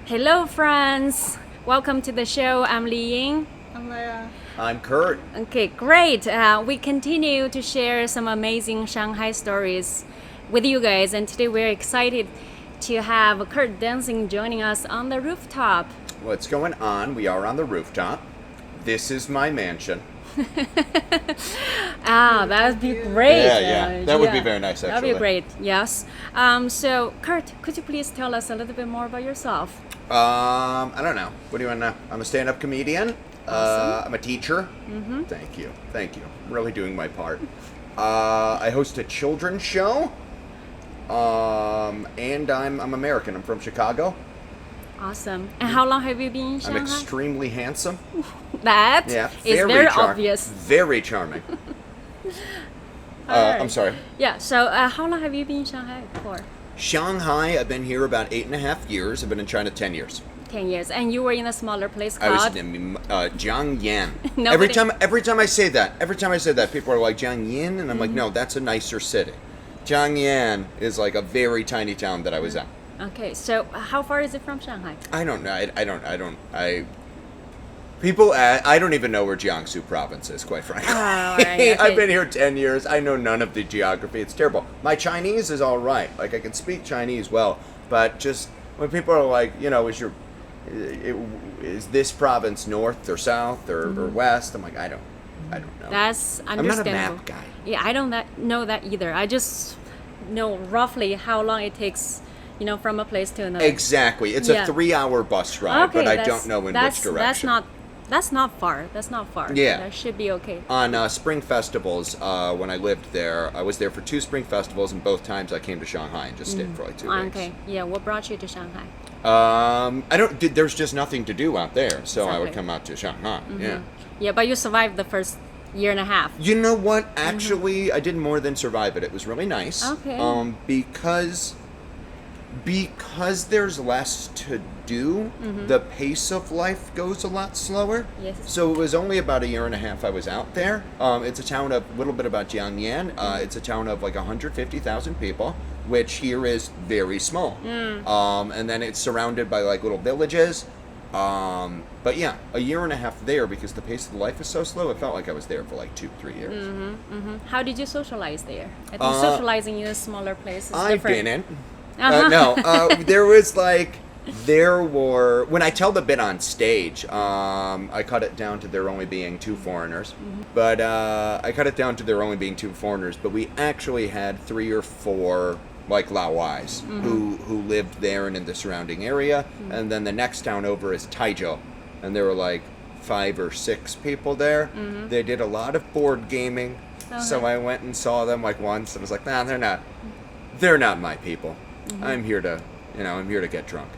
Hello, friends. Welcome to the show. I'm Li Ying. I'm Leia. I'm Kurt. Okay, great. We continue to share some amazing Shanghai stories with you guys, and today we're excited to have Kurt Dunsing joining us on the rooftop. What's going on? We are on the rooftop. This is my mansion. That would be great. Yeah. That would be very nice, That would be actually. great, yes. So, Kurt, could you please tell us a little bit more about yourself? I don't know. What do you want to know? I'm a stand-up comedian. Awesome. I'm a teacher. Mm-hmm. Thank you. I'm really doing my part. I host a children's show. And I'm American. I'm from Chicago. Awesome. And how long have you been in Shanghai? I'm extremely handsome. That is very obvious. Very charming. Alright. I'm sorry. Yeah, so how long have you been in Shanghai for? Shanghai, I've been here about 8.5 years. I've been in China 10 years. 10 years. And you were in a smaller place I was called? in Jiangyan. Nobody- Every time I say that, people are like Jiangyan, and I'm like, no, that's a nicer city. Jiangyan is like a very tiny town that I was at. Okay, so how far is it from Shanghai? I don't know. I don't even know where Jiangsu province is, quite frankly. Oh, all right, okay. I've been here 10 years. I know none of the geography. It's terrible. My Chinese is all right. Like, I can speak Chinese well, but just when people are like, is this province north or south or west? I'm like, I don't know. That's I'm understandable. not a map guy. Yeah, I don't know that either. I just know roughly how long it takes, from a place to another. Exactly. It's Yeah. a 3-hour bus ride, Okay, but I don't know in which direction. That's not far. Yeah. That should be okay. On spring festivals, when I lived there, I was there for 2 spring festivals, and both times I came to Shanghai and just stayed for like 2 weeks. Okay. Yeah, what brought you to Shanghai? There's just nothing to do out there, so I would Exactly. come out to Shanghai. Yeah. Yeah, but you survived the first year and a half. You know what? Actually, I did more than survive it. It was really nice. Okay. Because there's less to do, the pace of life goes a lot slower. Yes. So it was only about a year and a half I was out there. It's a town of, a little bit about Jiangyan. It's a town of like 150,000 people, which here is very small. And then it's surrounded by like little villages. But yeah, a year and a half there because the pace of life is so slow. It felt like I was there for like 2-3 years. How did you socialize there? I think socializing in a smaller place is I've different. been in. Uh-huh. There were, when I tell the bit on stage, I cut it down to there only being 2 foreigners. But but we actually had 3 or 4 like Laois who lived there and in the surrounding area. And then the next town over is Taizhou. And there were like 5 or 6 people there. They did a lot of board gaming. So I went and saw them like once and was like, nah, they're not my people. I'm here to get drunk.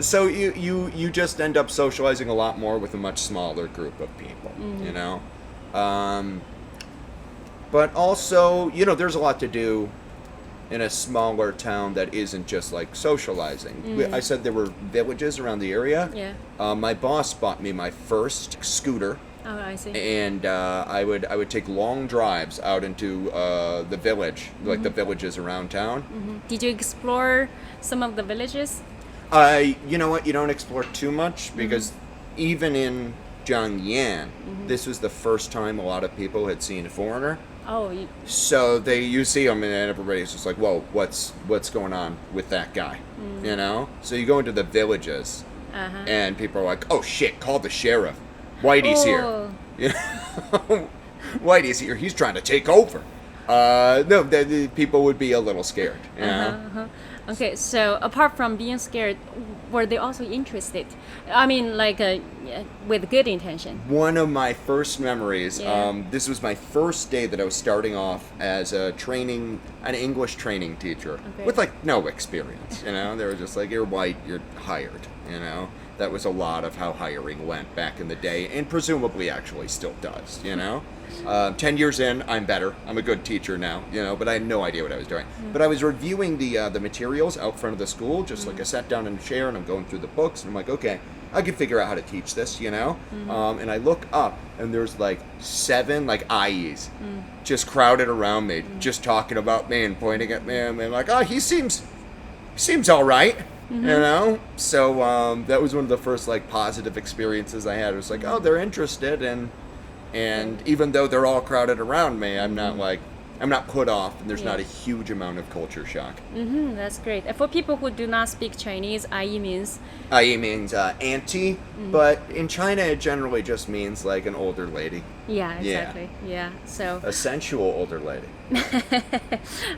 So you just end up socializing a lot more with a much smaller group of people, But also, there's a lot to do in a smaller town that isn't just like socializing. I said there were villages around the area. Yeah. My boss bought me my first scooter. Oh, I see. And I would take long drives out into the village, like the villages around town. Did you explore some of the villages? You know what? You don't explore too much because even in Jiangyan, this was the first time a lot of people had seen a foreigner. Oh, So you see them and everybody's just like, whoa, what's going on with that guy? So you go into the villages and people are like, oh shit, call the sheriff. Whitey's here. Whitey's here. He's trying to take over. No, the people would be a little scared. Okay, so apart from being scared, were they also interested? I mean, like with good intention. One of my first memories, Yeah. this was my first day that I was starting off as an English training teacher with like no experience, They were just like, you're white, you're hired, That was a lot of how hiring went back in the day, and presumably actually still does, 10 years in, I'm better. I'm a good teacher now, but I had no idea what I was doing. But I was reviewing the materials out front of the school, just like I sat down in a chair and I'm going through the books, and I'm like, okay, I can figure out how to teach this, And I look up, and there's like 7 like IEs just crowded around me, just talking about me and pointing at me, and they're like, oh, he seems seems all right, you know. So that was one of the first like positive experiences I had. It was like, oh, they're interested, and even though they're all crowded around me, I'm not put off, and there's not a huge amount of culture shock. That's great. And for people who do not speak Chinese, ai means? Ai means auntie, but in China it generally just means like an older lady. Yeah, exactly. Yeah. So A sensual older lady.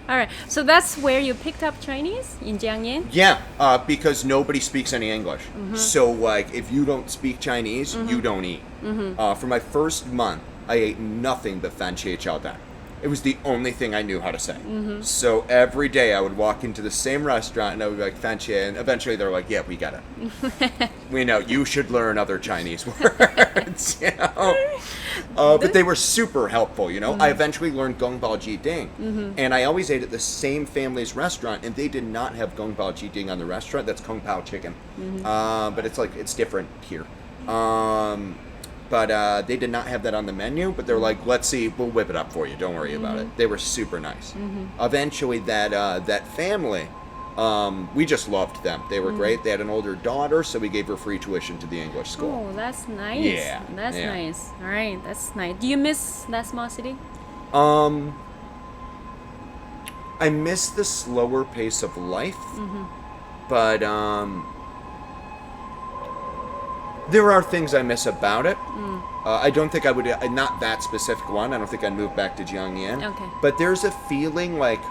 all right. So that's where you picked up Chinese in Jiangyan? Yeah, because nobody speaks any English. So like if you don't speak Chinese, you don't eat. For my first month, I ate nothing but fan qie chao dan. It was the only thing I knew how to say. So every day I would walk into the same restaurant and I would be like, fan qie, and eventually they're like, yeah, we get it. We know, you should learn other Chinese words, you know? But they were super helpful, you know? I eventually learned gong bao ji ding. And I always ate at the same family's restaurant, and they did not have gong bao ji ding on the restaurant. That's kung pao chicken. But it's different here. But they did not have that on the menu, but they're like, let's see, we'll whip it up for you, don't worry about it. They were super nice. Eventually that family, we just loved them. They were great. They had an older daughter, so we gave her free tuition to the English school. Oh, that's nice. Yeah. That's nice. All right, that's nice. Do you miss that small city? I miss the slower pace of life, but there are things I miss about it. I don't think I would, not that specific one. I don't think I'd move back to Jiangyan. Okay. But there's a feeling like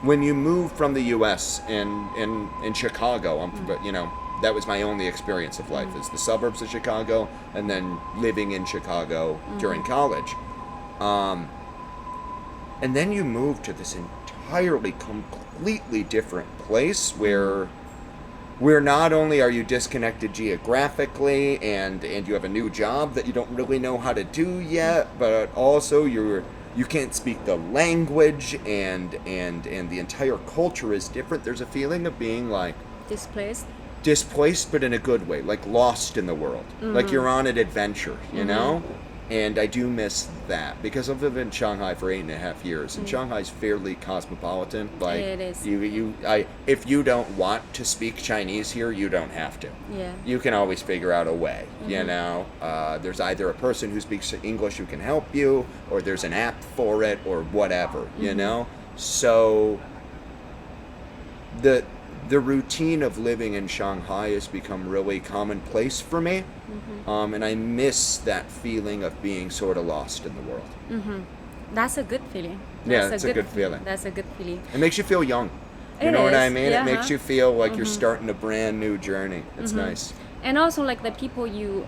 when you move from the U.S. in Chicago, you know, that was my only experience of life, is the suburbs of Chicago, and then living in Chicago during college. And then you move to this entirely, completely different place where not only are you disconnected geographically and you have a new job that you don't really know how to do yet, but also you can't speak the language and the entire culture is different. There's a feeling of being like displaced, but in a good way, like lost in the world, like you're on an adventure, you know. And I do miss that because I've lived in Shanghai for 8.5 years, and Shanghai's fairly cosmopolitan. Like, it is. If you don't want to speak Chinese here, you don't have to. Yeah. You can always figure out a way. You know, there's either a person who speaks English who can help you, or there's an app for it, or whatever. You know, so the routine of living in Shanghai has become really commonplace for me. And I miss that feeling of being sort of lost in the world. That's a good feeling. That's a good feeling. That's a good feeling. It makes you feel young. You know what I mean? It makes you feel like you're starting a brand new journey. It's nice. And also, like, the people you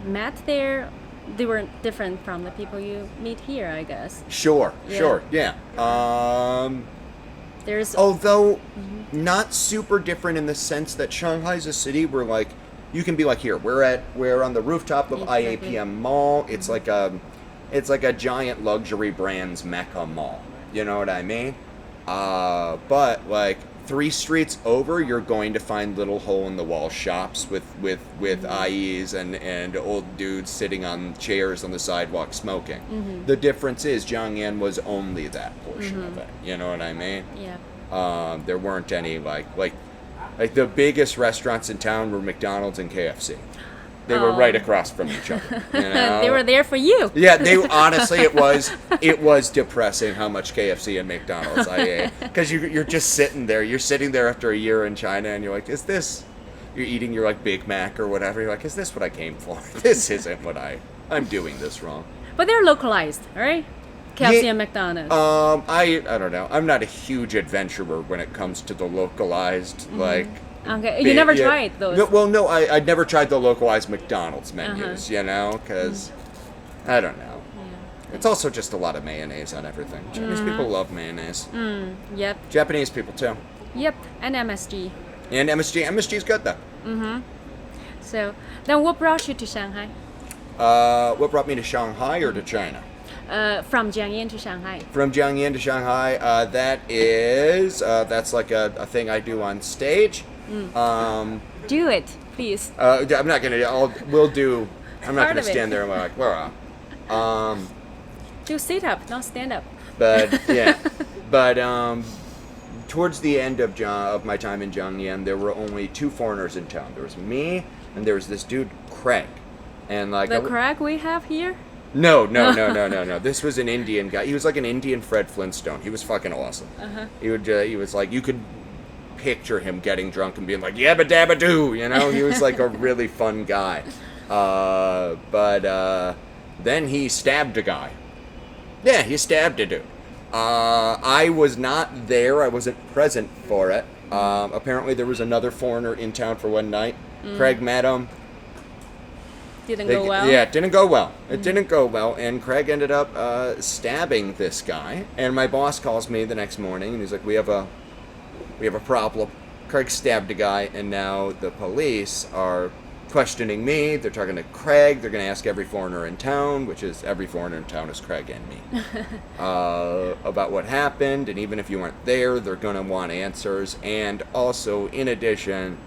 met there, they were different from the people you meet here, I guess. Sure. Although not super different in the sense that Shanghai's a city where, like, you can be like, here, we're on the rooftop of IAPM Mall. It's like a giant luxury brands mecca mall. You know what I mean? But like 3 streets over, you're going to find little hole-in-the-wall shops with IEs and old dudes sitting on chairs on the sidewalk smoking. The difference is Jiangyan was only that portion of it. You know what I mean? Yeah. There weren't any like the biggest restaurants in town were McDonald's and KFC. They were right across from each other. You know? They were there for you. Yeah, they honestly, it was depressing how much KFC and McDonald's I ate, because you're just sitting there. You're sitting there after a year in China, and you're like, is this? You're eating your like Big Mac or whatever. You're like, is this what I came for? This isn't what I'm doing this wrong. But they're localized, all right? KFC and McDonald's. I don't know. I'm not a huge adventurer when it comes to the localized like. Okay, you never tried those? No, I'd never tried the localized McDonald's menus, you know, because, I don't know. Yeah. It's also just a lot of mayonnaise on everything. Chinese people love mayonnaise. Yep. Japanese people, too. Yep, and MSG. And MSG's good, though. So, then what brought you to Shanghai? What brought me to Shanghai or to China? From Jiangyan to Shanghai. From Jiangyan to Shanghai, that's like a thing I do on stage. Do it, please. I'm not gonna. We'll do. I'm not gonna stand there and be like, Laura. Do sit up, not stand up. But yeah, but towards the end of my time in Jiangyan, there were only 2 foreigners in town. There was me, and there was this dude, Craig. And like The Craig we have here? No. This was an Indian guy. He was like an Indian Fred Flintstone. He was fucking awesome. He was like, you could picture him getting drunk and being like, yabba dabba doo, you know? He was like a really fun guy. But then he stabbed a guy. Yeah, he stabbed a dude. I was not there. I wasn't present for it. Apparently there was another foreigner in town for one night. Craig met him. Didn't go well? Yeah, it didn't go well. It didn't go well, and Craig ended up stabbing this guy. And my boss calls me the next morning, and he's like, "We have a problem. Craig stabbed a guy, and now the police are questioning me. They're talking to Craig. They're going to ask every foreigner in town, which is every foreigner in town is Craig and me, about what happened. And even if you weren't there, they're going to want answers. And also, in addition."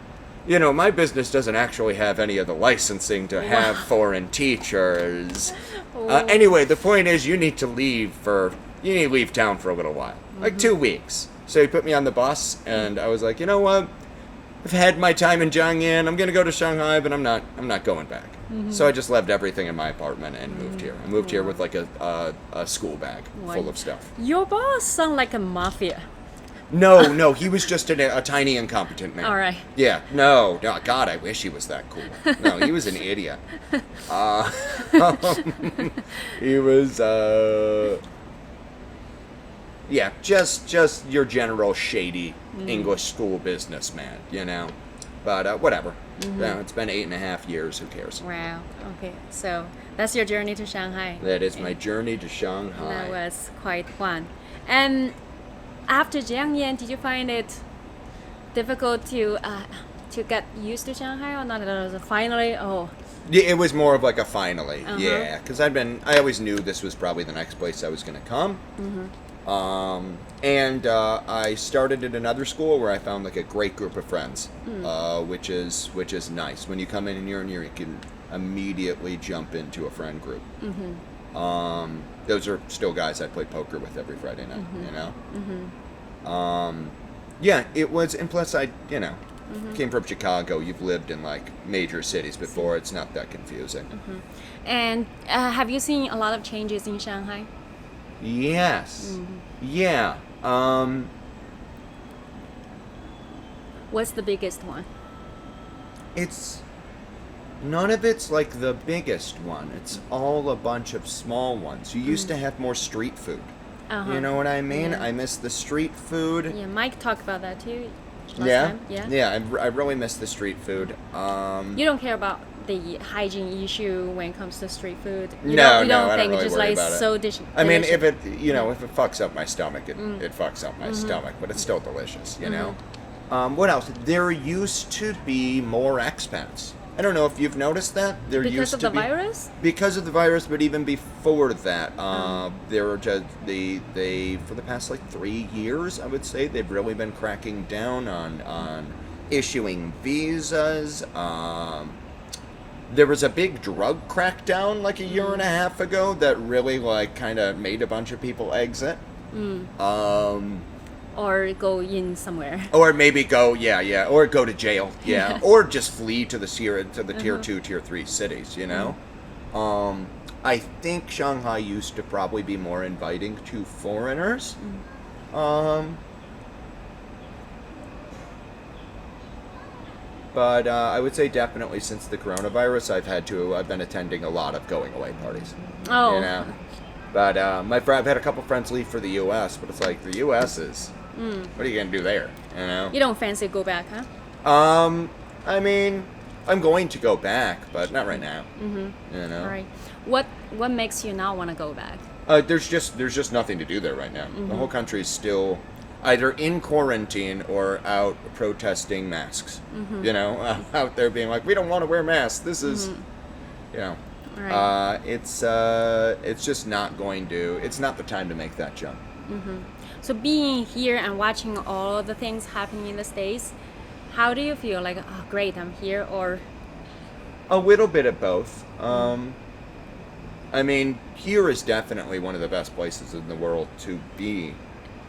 You know, my business doesn't actually have any of the licensing to have foreign teachers. Anyway, the point is you need to leave town for a little while. Like 2 weeks. So he put me on the bus, and I was like, you know what? I've had my time in Jiangyan. I'm going to go to Shanghai, but I'm not going back. So I just left everything in my apartment and moved here. I moved here with like a school bag full of stuff. Your boss sounds like a mafia. No, he was just a tiny incompetent man. All right. Yeah, no, God, I wish he was that cool. No, he was an idiot. He was, yeah, just your general shady English school businessman, you know. But whatever. Yeah, it's been 8.5 years. Who cares? Wow. Okay, so that's your journey to Shanghai. That is my journey to Shanghai. That was quite fun. And after Jiangyan, did you find it difficult to get used to Shanghai, or not? It was finally, Yeah, it was more of like a finally, yeah, because I always knew this was probably the next place I was going to come. And I started at another school where I found like a great group of friends, which is nice. When you come in here, you can immediately jump into a friend group. Those are still guys I play poker with every Friday night, you know? Yeah, it was, and plus I, you know, came from Chicago. You've lived in like major cities before. It's not that confusing. And have you seen a lot of changes in Shanghai? Yes. Yeah. What's the biggest one? None of it's like the biggest one. It's all a bunch of small ones. You used to have more street food. You know what I mean? Yeah. I miss the street food. Yeah, Mike talked about that too last time. Yeah, I really miss the street food. You don't care about the hygiene issue when it comes to street food? I don't think really just worry like about so it. I mean, if delicious? it fucks up my stomach, it fucks up my stomach, but it's still delicious, you know? What else? There used to be more expats. I don't know if you've noticed that. Because of the virus? Because of the virus, but even before that, there were just they for the past like 3 years, I would say, they've really been cracking down on issuing visas. There was a big drug crackdown like a year and a half ago that really like kind of made a bunch of people exit. Or go in somewhere. Or maybe go, or go to jail, or just flee to the tier 2, tier 3 cities, you know? I think Shanghai used to probably be more inviting to foreigners. But I would say definitely since the coronavirus, I've been attending a lot of going away parties. Oh. You know? But I've had a couple friends leave for the U.S., but it's like the U.S. is, what are you gonna do there? You know? You don't fancy go back, huh? I mean, I'm going to go back, but not right now. You know? All right. What makes you not want to go back? There's just nothing to do there right now. The whole country's still either in quarantine or out protesting masks. You know, out there being like, we don't want to wear masks. This is, you know. Right. It's just not going to. It's not the time to make that jump. So being here and watching all of the things happening in the States, how do you feel? Like, oh, great, I'm here, or? A little bit of both. I mean, here is definitely one of the best places in the world to be.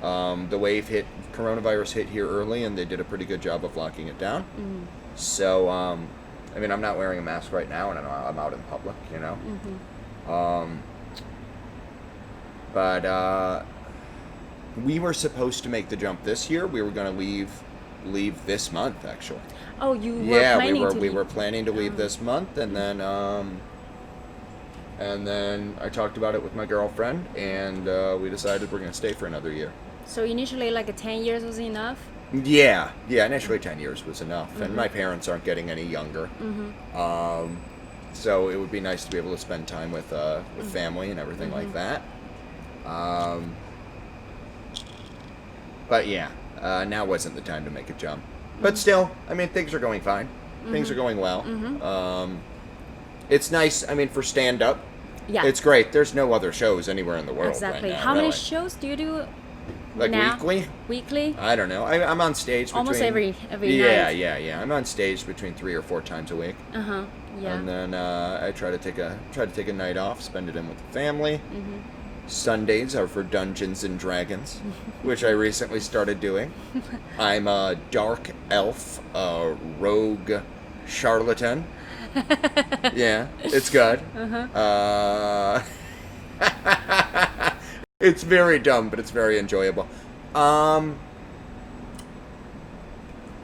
The wave coronavirus hit here early, and they did a pretty good job of locking it down. Mm-hmm. So, I mean, I'm not wearing a mask right now, and I'm out in public, you know. Mm-hmm. But we were supposed to make the jump this year. We were going to leave this month, actually. Oh, you were planning to we leave. were planning to leave this month, and then I talked about it with my girlfriend, and we decided we're going to stay for another year. So initially, like 10 years was enough? Yeah, initially 10 years was enough, Mm-hmm. and my parents aren't getting any younger. Mm-hmm. So it would be nice to be able to spend time with family and everything like that. But yeah, now wasn't the time to make a jump. But still, I mean, things are going fine. Things are going well. It's nice, I mean, for stand-up, Yeah. it's great. There's no other shows anywhere in the world Exactly. right now, How many really. shows do you do Like now? weekly? Weekly? I don't know. I'm on stage between... Almost every yeah, night. Yeah. I'm on stage between 3 or 4 times a week. Uh-huh. Yeah. And then I try to take a night off, spend it in with the family. Mm-hmm. Sundays are for Dungeons and Dragons, which I recently started doing. I'm a dark elf, rogue charlatan. Yeah, it's good. It's very dumb, but it's very enjoyable.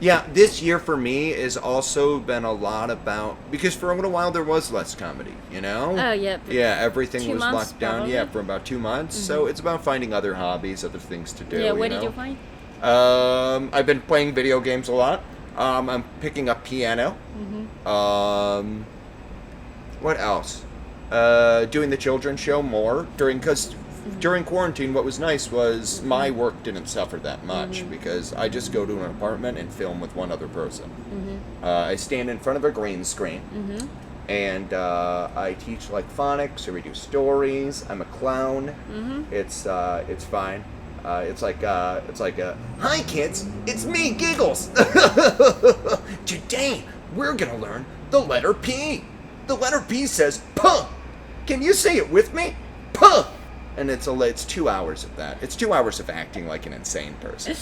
Yeah, this year for me has also been a lot about, because for a little while there was less comedy, you know? Oh, yeah. Yeah, everything 2 was months, locked down, probably? yeah, for about 2 months. So it's about finding other hobbies, other things to do. Yeah, what you did you know? find? I've been playing video games a lot. I'm picking up piano. What else? Doing the children's show more because during quarantine, what was nice was my work didn't suffer that much because I just go to an apartment and film with one other person. I stand in front of a green screen. And I teach like phonics, or we do stories. I'm a clown. It's fine. It's like hi kids, it's me, Giggles. Today we're gonna learn the letter P. The letter P says puh. Can you say it with me? Puh. And it's 2 hours of that. It's 2 hours of acting like an insane person.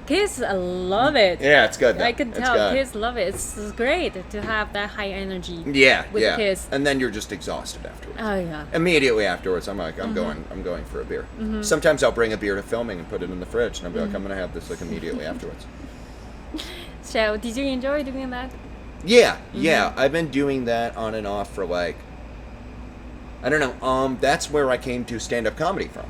Kids love it. Yeah, it's good. Though. I can It's tell good. kids love it. It's great to have that high energy. Yeah, with yeah. kids. And then you're just exhausted afterwards. Oh yeah. Immediately afterwards, I'm like, I'm going for a beer. Sometimes I'll bring a beer to filming and put it in the fridge, and I'll be like, I'm gonna have this like immediately afterwards. So, did you enjoy doing that? Yeah. I've been doing that on and off for like, I don't know. That's where I came to stand-up comedy from.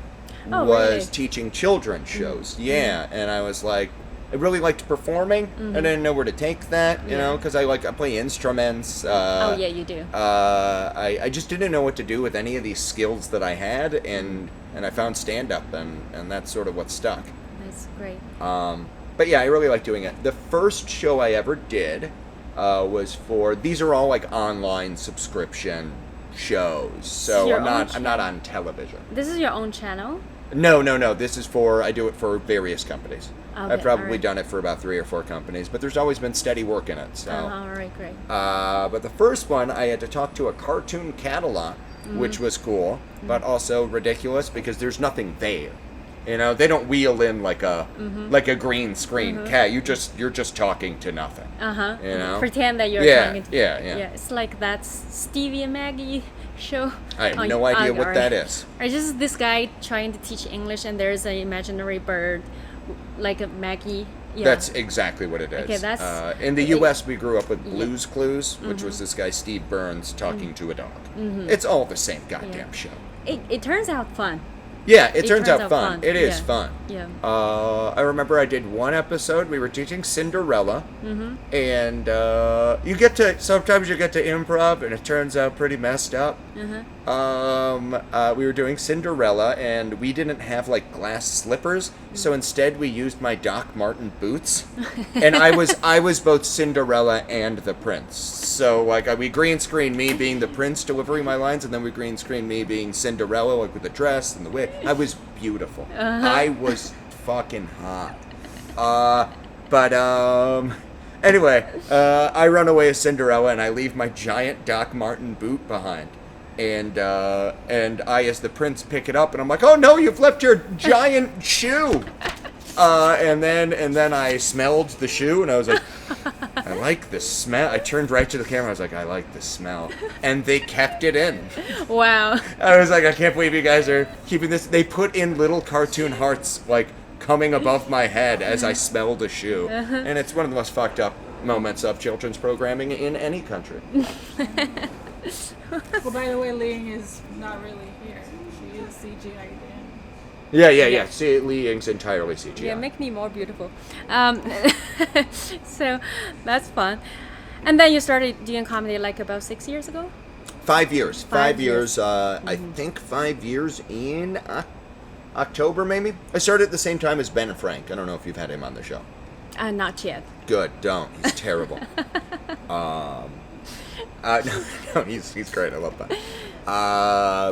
Oh, was really? teaching children's shows. Yeah, and I was like, I really liked performing. I didn't know where to take that, you know, because I play instruments. Oh yeah, you do. I just didn't know what to do with any of these skills that I had, and I found stand-up, and that's sort of what stuck. That's great. But yeah, I really like doing it. The first show I ever did was for, these are all like online subscription shows, so Your I'm own not on television. This is your own channel? No. This is I do it for various companies. Okay, I've probably alright. done it for about 3 or 4 companies, but there's always been steady work in it. So, All right, great. but the first one I had to talk to a cartoon catalog, which was cool, but also ridiculous because there's nothing there. You know, they don't wheel in like a green screen cat. You're just talking to nothing. You know, Pretend that you're Yeah, talking to yeah. It's like that Stevie and Maggie show. I have no idea what that is. Or just this guy trying to teach English, and there's an imaginary bird, like a Maggie. Yeah. That's exactly what it is. Okay, that's- in the U.S., we grew up with Blue's Clues, which was this guy Steve Burns talking to a dog. It's all the same goddamn show. It turns out fun. Yeah, it turns out fun. It is Yeah. fun. Yeah. I remember I did one episode. We were teaching Cinderella, and sometimes you get to improv, and it turns out pretty messed up. We were doing Cinderella, and we didn't have like glass slippers, so instead we used my Doc Marten boots, and I was both Cinderella and the prince. So like we green screened me being the prince delivering my lines, and then we green screened me being Cinderella, like with the dress and the wig. I was beautiful. I was fucking hot. Anyway, I run away as Cinderella, and I leave my giant Doc Marten boot behind. and I, as the prince, pick it up, and I'm like, oh no, you've left your giant shoe. And then I smelled the shoe, and I was like, I like the smell. I turned right to the camera. I was like, I like the smell, and they kept it in. Wow. I was like, I can't believe you guys are keeping this. They put in little cartoon hearts like coming above my head as I smelled a shoe, and it's one of the most fucked up moments of children's programming in any country. Well, by the way, Ling is not really here. She is CGI in. Yeah. See, Li Ying's entirely CGI. Yeah, make me more beautiful. So that's fun. And then you started doing comedy like about 6 years ago? 5 years. 5 years. Mm-hmm. I think 5 years in October, maybe. I started at the same time as Ben and Frank. I don't know if you've had him on the show. Not yet. Good. Don't. He's terrible. No, he's great. I love that.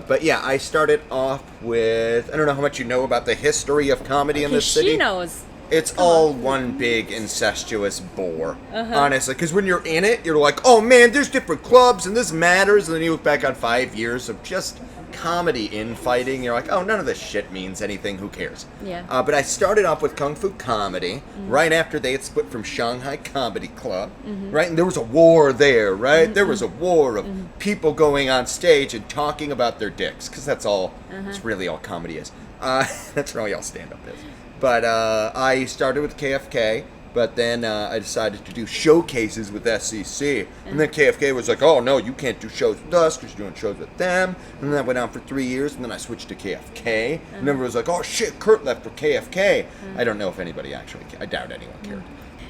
But yeah, I started off with, I don't know how much you know about the history of comedy in this city. She knows. It's all one big incestuous bore, honestly. Because when you're in it, you're like, oh man, there's different clubs and this matters. And then you look back on 5 years of just comedy infighting. You're like, oh, none of this shit means anything. Who cares? Yeah. But I started off with Kung Fu Comedy right after they had split from Shanghai Comedy Club, right? And there was a war there, right? There was a war of people going on stage and talking about their dicks, because that's all, it's really all comedy is. That's really all stand-up is. But I started with KFK, but then I decided to do showcases with SEC. And then KFK was like, oh, no, you can't do shows with us because you're doing shows with them. And then that went on for 3 years, and then I switched to KFK. And everyone was like, oh, shit, Kurt left for KFK. I don't know if anybody actually cared. I doubt anyone cared.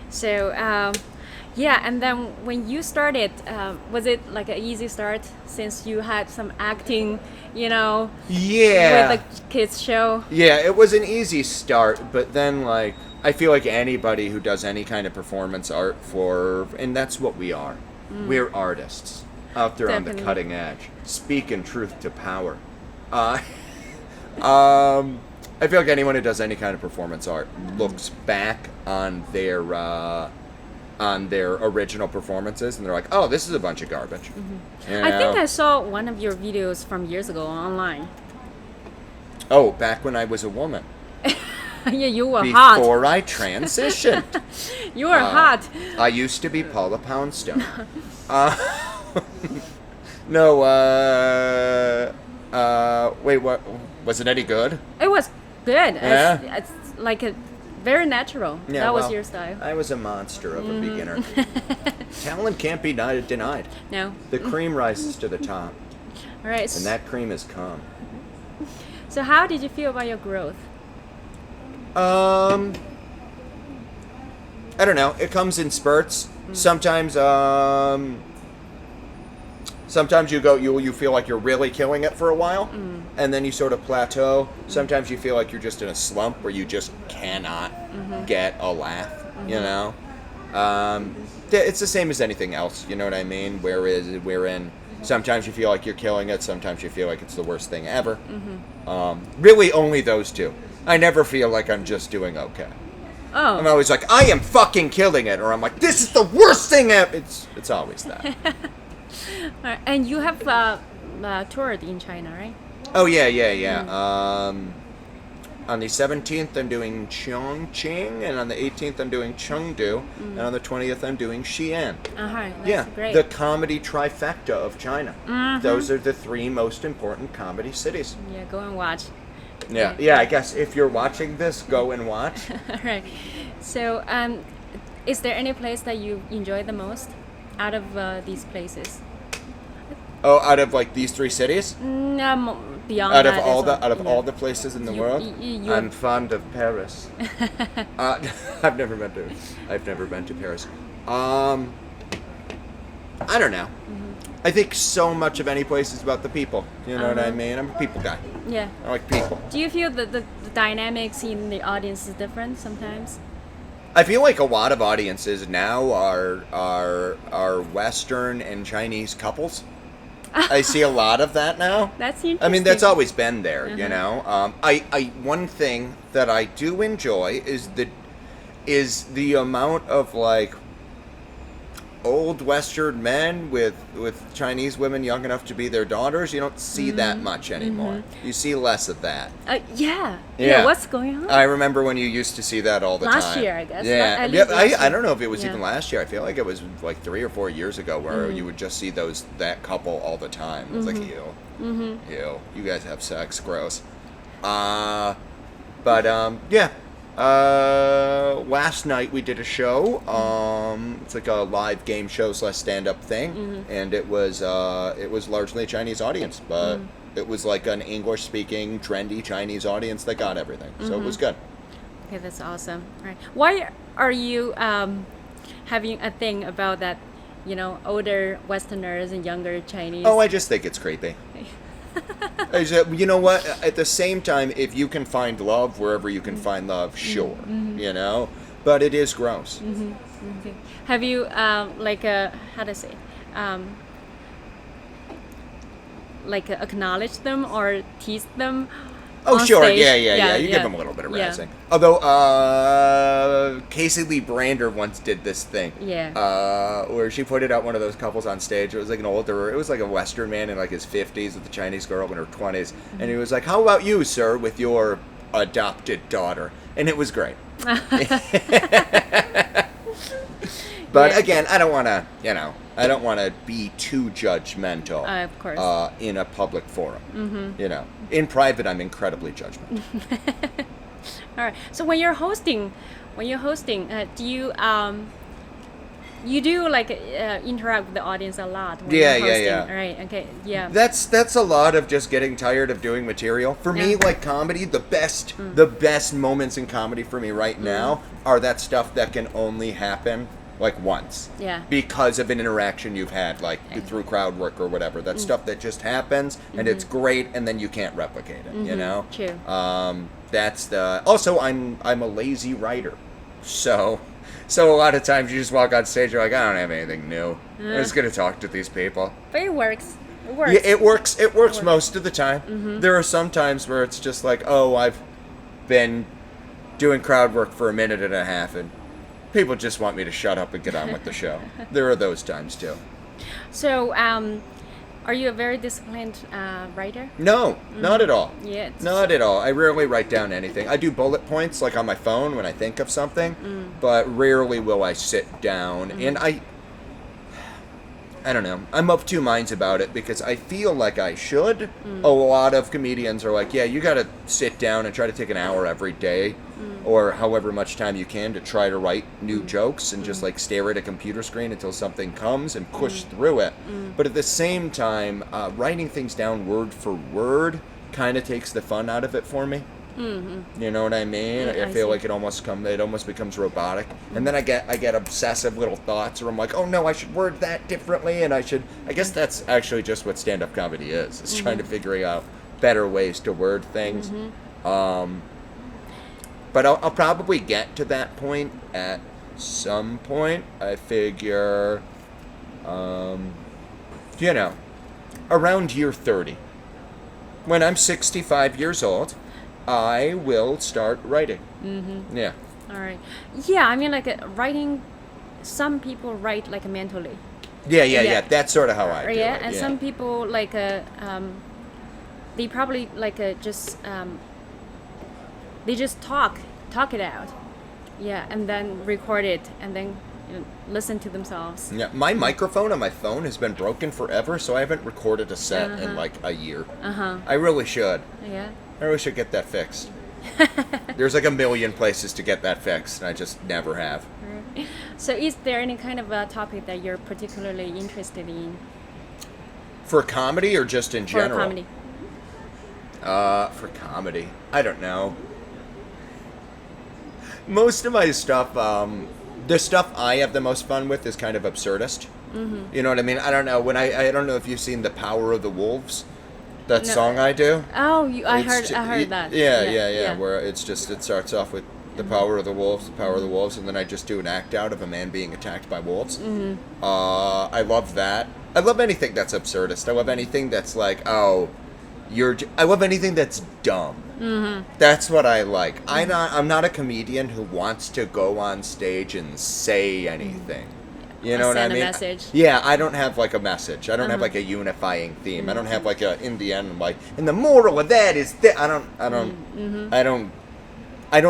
So, yeah, and then when you started, was it like an easy start since you had some acting, Yeah. with the kids show? Yeah, it was an easy start, but then, like, I feel like anybody who does any kind of performance art and that's what we are. We're artists out there on the cutting edge, speaking truth to power. I feel like anyone who does any kind of performance art looks back on their original performances, and they're like, oh, this is a bunch of garbage. I think I saw one of your videos from years ago online. Oh, back when I was a woman. Yeah, you were hot. Before I transitioned. You were hot. I used to be Paula Poundstone. No, wait, what? Was it any good? It was good. Yeah? It's like a very natural. Yeah, that was well, your style. I was a monster of a beginner. Talent can't be denied. No. The cream rises to the top, All right. and that cream is calm. So how did you feel about your growth? I don't know. It comes in spurts. Sometimes you feel like you're really killing it for a while, and then you sort of plateau. Sometimes you feel like you're just in a slump where you just cannot get a laugh. You know, it's the same as anything else. You know what I mean? Wherein sometimes you feel like you're killing it. Sometimes you feel like it's the worst thing ever. Really, only those two. I never feel like I'm just doing okay. Oh. I'm always like, I am fucking killing it, or I'm like, this is the worst thing ever. It's always that. And you have toured in China, right? Oh yeah. On the 17th, I'm doing Chongqing, and on the 18th, I'm doing Chengdu, and on the 20th, I'm doing Xi'an. That's great. The comedy trifecta of China. Those are the 3 most important comedy cities. Yeah, go and watch. Yeah. I guess if you're watching this, go and watch. All right. So, is there any place that you enjoy the most out of these places? Oh, out of like these 3 cities? Beyond Out of that all as well. out of all the places in the world, I'm fond of Paris. I've never been to Paris. I don't know. I think so much of any place is about the people. You know what I mean? I'm a people guy. Yeah. I like people. Do you feel that the dynamics in the audience is different sometimes? I feel like a lot of audiences now are Western and Chinese couples. I see a lot of that now. That's interesting. I mean, that's always been there, you know. One thing that I do enjoy is the amount of like old Western men with Chinese women young enough to be their daughters, you don't see that much anymore. You see less of that. Yeah. What's going on? I remember when you used to see that all the time. Last year, I guess. Yeah, At least last I year. don't know if it was Yeah. even last year. I feel like it was like 3 or 4 years ago where you would just see that couple all the time. It's like, ew, ew, you guys have sex, gross. Yeah. Last night we did a show. It's like a live game show / stand-up thing, and it was largely a Chinese audience, but it was like an English-speaking, trendy Chinese audience that got everything, so it was good. Okay, that's awesome. All right. Why are you having a thing about that? You know, older Westerners and younger Chinese. Oh, I just think it's creepy. You know what? At the same time, if you can find love wherever you can find love, sure. You know, but it is gross. Okay. Have you how to say, acknowledge them or tease them? Oh, on sure. stage? Yeah. You give them a little bit of razzing. Although, Casey Lee Brander once did this thing. Yeah. Where she pointed out one of those couples on stage. It was like it was like a Western man in like his 50s with a Chinese girl in her 20s. And he was like, "How about you, sir, with your adopted daughter?" And it was great. But again, I don't want to be too judgmental. Of course. In a public forum. You know, in private, I'm incredibly judgmental. All right. So when you're hosting, do you you do interact with the audience a lot? When Yeah, you're hosting, yeah. Right. Okay. Yeah. That's a lot of just getting tired of doing material. For me, like comedy, the best moments in comedy for me right now are that stuff that can only happen like once. Yeah. Because of an interaction you've had, like through crowd work or whatever. That stuff that just happens and it's great, and then you can't replicate it. You know. True. Also, I'm a lazy writer, so a lot of times you just walk on stage, you're like, I don't have anything new. I'm just gonna talk to these people. But it works. It works. Yeah, it works. It works most of the time. There are some times where it's just like, oh, I've been doing crowd work for a minute and a half, and people just want me to shut up and get on with the show. There are those times too. So, are you a very disciplined writer? No, not at all. Yeah. Not at all. I rarely write down anything. I do bullet points like on my phone when I think of something, but rarely will I sit down. And I don't know. I'm of two minds about it because I feel like I should. A lot of comedians are like, yeah, you got to sit down and try to take an hour every day or however much time you can to try to write new jokes and just like stare at a computer screen until something comes and push through it. But at the same time, writing things down word for word kind of takes the fun out of it for me. You know what I mean? Yeah, I feel see. like it almost becomes robotic, and then I get obsessive little thoughts, or I'm like, oh no, I should word that differently, and I guess that's actually just what stand-up comedy is. It's trying to figure out better ways to word things. But I'll probably get to that point at some point. I figure, around year 30, when I'm 65 years old. I will start writing. Yeah. All right. Yeah, I mean, writing. Some people write mentally. Yeah. That's sort of how I do Yeah, it. and some people they probably they just talk it out. Yeah, and then record it, and then listen to themselves. Yeah, my microphone on my phone has been broken forever, so I haven't recorded a set in like a year. I really should. Yeah. I really should get that fixed. There's like a million places to get that fixed, and I just never have. So is there any kind of a topic that you're particularly interested in? For comedy or just in general? For comedy. For comedy, I don't know. Most of my stuff, the stuff I have the most fun with is kind of absurdist. You know what I mean? I don't know. I don't know if you've seen The Power of the Wolves. That song I do. Oh, I heard that. Yeah. Where it starts off with the power of the wolves, and then I just do an act out of a man being attacked by wolves. I love that. I love anything that's absurdist. I love anything that's like, I love anything that's dumb. That's what I like. I'm not a comedian who wants to go on stage and say anything. You know what I send a mean? message. Yeah, I don't have like a message. I don't have like a unifying theme. I don't have like a in the end like and the moral of that is that I don't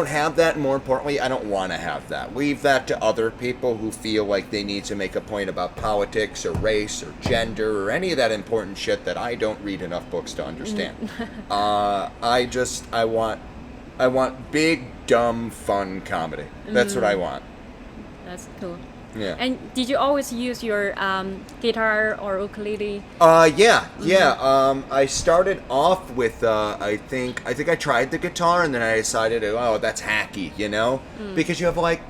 have that. And more importantly, I don't want to have that. Leave that to other people who feel like they need to make a point about politics or race or gender or any of that important shit that I don't read enough books to understand. I want big, dumb, fun comedy. That's what I want. That's cool. Yeah. And did you always use your guitar or ukulele? I started off with I think I tried the guitar and then I decided that's hacky, because you have like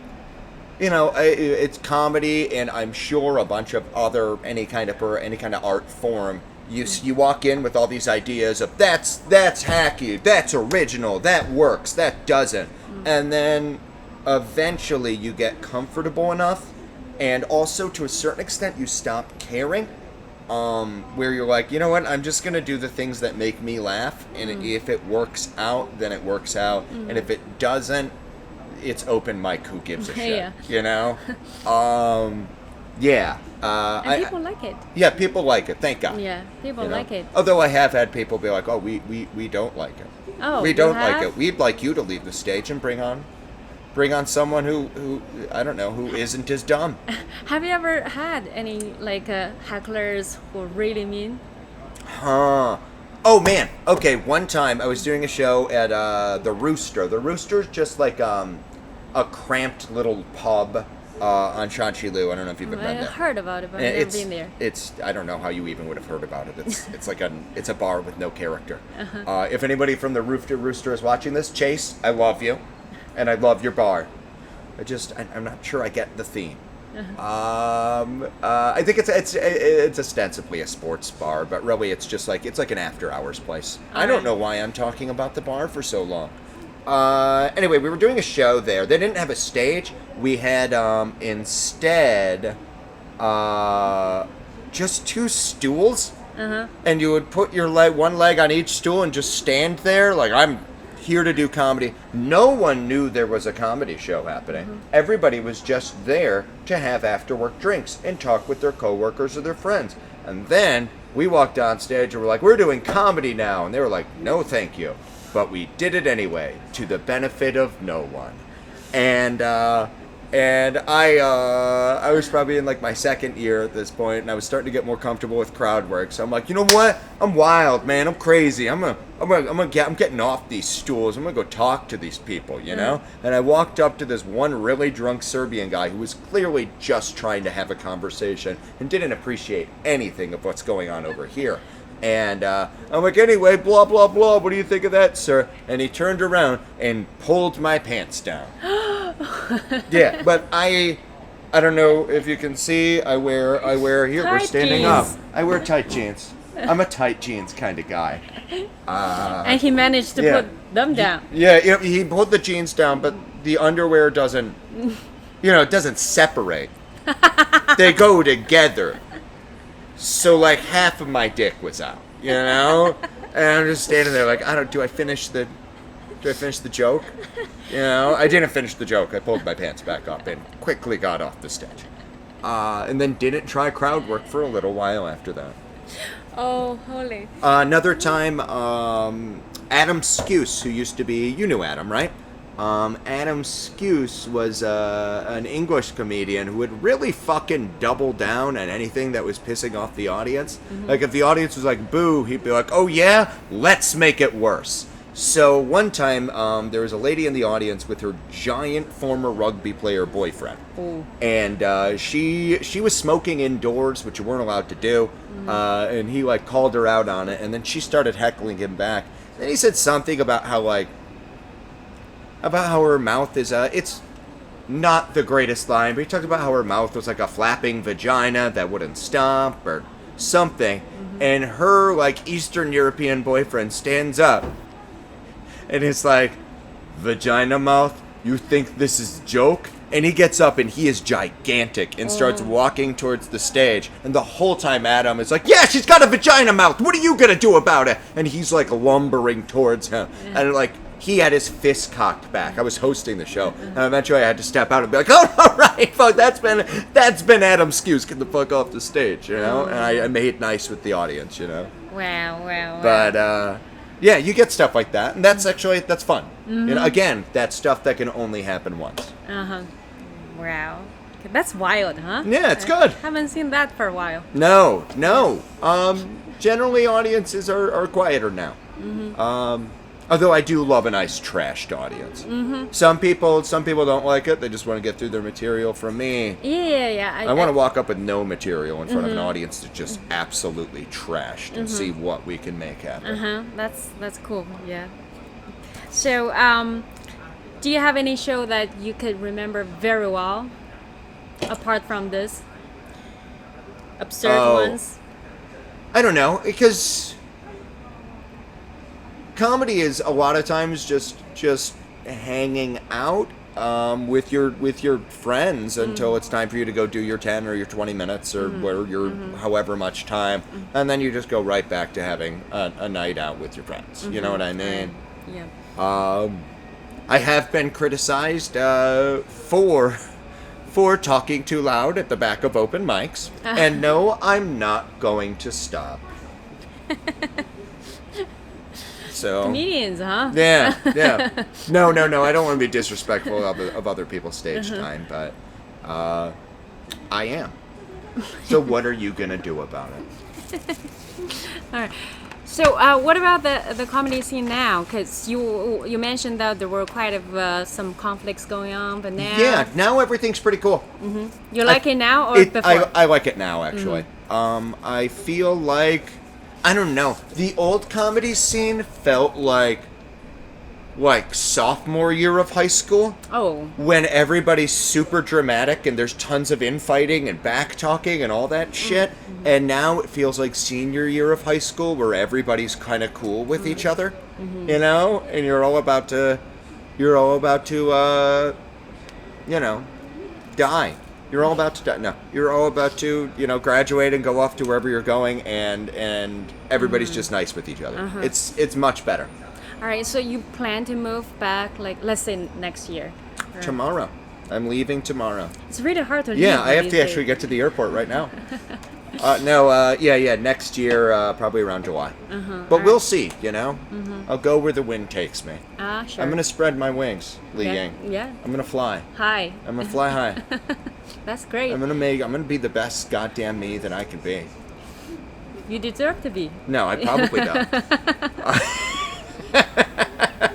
it's comedy and I'm sure a bunch of other any kind of art form. You walk in with all these ideas of that's hacky, that's original, that works, that doesn't, and then eventually you get comfortable enough. And also, to a certain extent, you stop caring, where you're like, you know what, I'm just going to do the things that make me laugh, and if it works out, then it works out, and if it doesn't, it's open mic, who gives a shit, Yeah. And people like it. Yeah, people like it, thank God. Yeah, people like it. Although I have had people be like, we don't like it. Oh, we don't you like have? it. We'd like you to leave the stage and bring on someone who I don't know, who isn't as dumb. Have you ever had any like hecklers who are really mean? Oh man. Okay, one time I was doing a show at the Rooster. The Rooster's just like a cramped little pub on Shanghai. I don't know if you've been I there. heard about it, but I've never been there. It's I don't know how you even would have heard about it. It's a bar with no character. If anybody from the Rooster is watching this, Chase, I love you. And I love your bar. I'm not sure I get the theme. I think it's ostensibly a sports bar, but really it's just like an after hours place. I don't know why I'm talking about the bar for so long. Anyway, we were doing a show there. They didn't have a stage. We had instead just two stools, and you would put your one leg on each stool and just stand there like I'm here to do comedy. No one knew there was a comedy show happening. Everybody was just there to have after work drinks and talk with their coworkers or their friends. And then we walked on stage and we're like, we're doing comedy now. And they were like, no thank you. But we did it anyway, to the benefit of no one. And I was probably in like my second year at this point, and I was starting to get more comfortable with crowd work. So I'm like, you know what? I'm wild, man. I'm crazy. I'm getting off these stools. I'm gonna go talk to these people, you know. And I walked up to this one really drunk Serbian guy who was clearly just trying to have a conversation and didn't appreciate anything of what's going on over here. And I'm like, anyway, blah, blah, blah, what do you think of that, sir? And he turned around and pulled my pants down. Yeah, but I don't know if you can see, I wear here, Tight we're standing jeans. up. I wear tight jeans. I'm a tight jeans kind of guy. And he managed to yeah. put them down. Yeah, he pulled the jeans down, but the underwear doesn't, it doesn't separate. They go together. So like half of my dick was out, and I'm just standing there like, do I finish the joke? I didn't finish the joke. I pulled my pants back up and quickly got off the stage. And then didn't try crowd work for a little while after that. Oh, holy. Another time, Adam Skuse, who used to be, you knew Adam, right? Adam Skuse was an English comedian who would really fucking double down on anything that was pissing off the audience. Like if the audience was like, boo, he'd be like, oh yeah, let's make it worse. So one time, there was a lady in the audience with her giant former rugby player boyfriend. Ooh. And she was smoking indoors, which you weren't allowed to do. And he like called her out on it, and then she started heckling him back. Then he said something about how her mouth is, it's not the greatest line, but he talked about how her mouth was like a flapping vagina that wouldn't stop or something. And her, like, Eastern European boyfriend stands up and it's like, vagina mouth, you think this is a joke? And he gets up and he is gigantic and starts walking towards the stage. And the whole time Adam is like, yeah, she's got a vagina mouth. What are you going to do about it? And he's like lumbering towards him. And like, he had his fist cocked back. I was hosting the show, and eventually I had to step out and be like, "Oh, all right, fuck, that's been Adam Skews. Get the fuck off the stage," you know. And I made nice with the audience, you know. Wow. But yeah, you get stuff like that, and that's fun. You know, again, that's stuff that can only happen once. Wow. That's wild, huh? Yeah, it's good. Haven't seen that for a while. No. Generally, audiences are quieter now. Although I do love a nice trashed audience. Some people don't like it. They just want to get through their material. For me, Yeah. I want to walk up with no material in front of an audience that's just absolutely trashed and see what we can make happen. That's cool. Yeah. So, do you have any show that you could remember very well, apart from this? Absurd ones. I don't know, because comedy is a lot of times just hanging out with your friends until it's time for you to go do your 10 or your 20 minutes or where your however much time, and then you just go right back to having a night out with your friends. You know what I mean? Yeah. I have been criticized for talking too loud at the back of open mics, and no, I'm not going to stop. So Comedians, huh? Yeah. No. I don't want to be disrespectful of other people's stage time, but I am. So what are you gonna do about it? All right. So, what about the comedy scene now? Because you mentioned that there were quite some conflicts going on, but now... Yeah, now everything's pretty cool. You like it now or before? I like it now, actually. I feel like... I don't know. The old comedy scene felt like sophomore year of high school. Oh. When everybody's super dramatic and there's tons of infighting and back talking and all that shit. And now it feels like senior year of high school where everybody's kind of cool with each other, you know, and you're all about to die. You're all about to die. No, you're all about to, graduate and go off to wherever you're going, and everybody's just nice with each other. It's much better. All right, so you plan to move back, like, let's say next year? Or... Tomorrow. I'm leaving tomorrow. It's really hard to leave. Yeah, I have these to actually days. get to the airport right now. Next year, probably around July. But we'll see, I'll go where the wind takes me. Sure. I'm going to spread my wings, Li Yang. Yeah. I'm going to fly. Hi. I'm going to fly high. That's great. I'm going to be the best goddamn me that I can be. You deserve to be. No, I probably don't.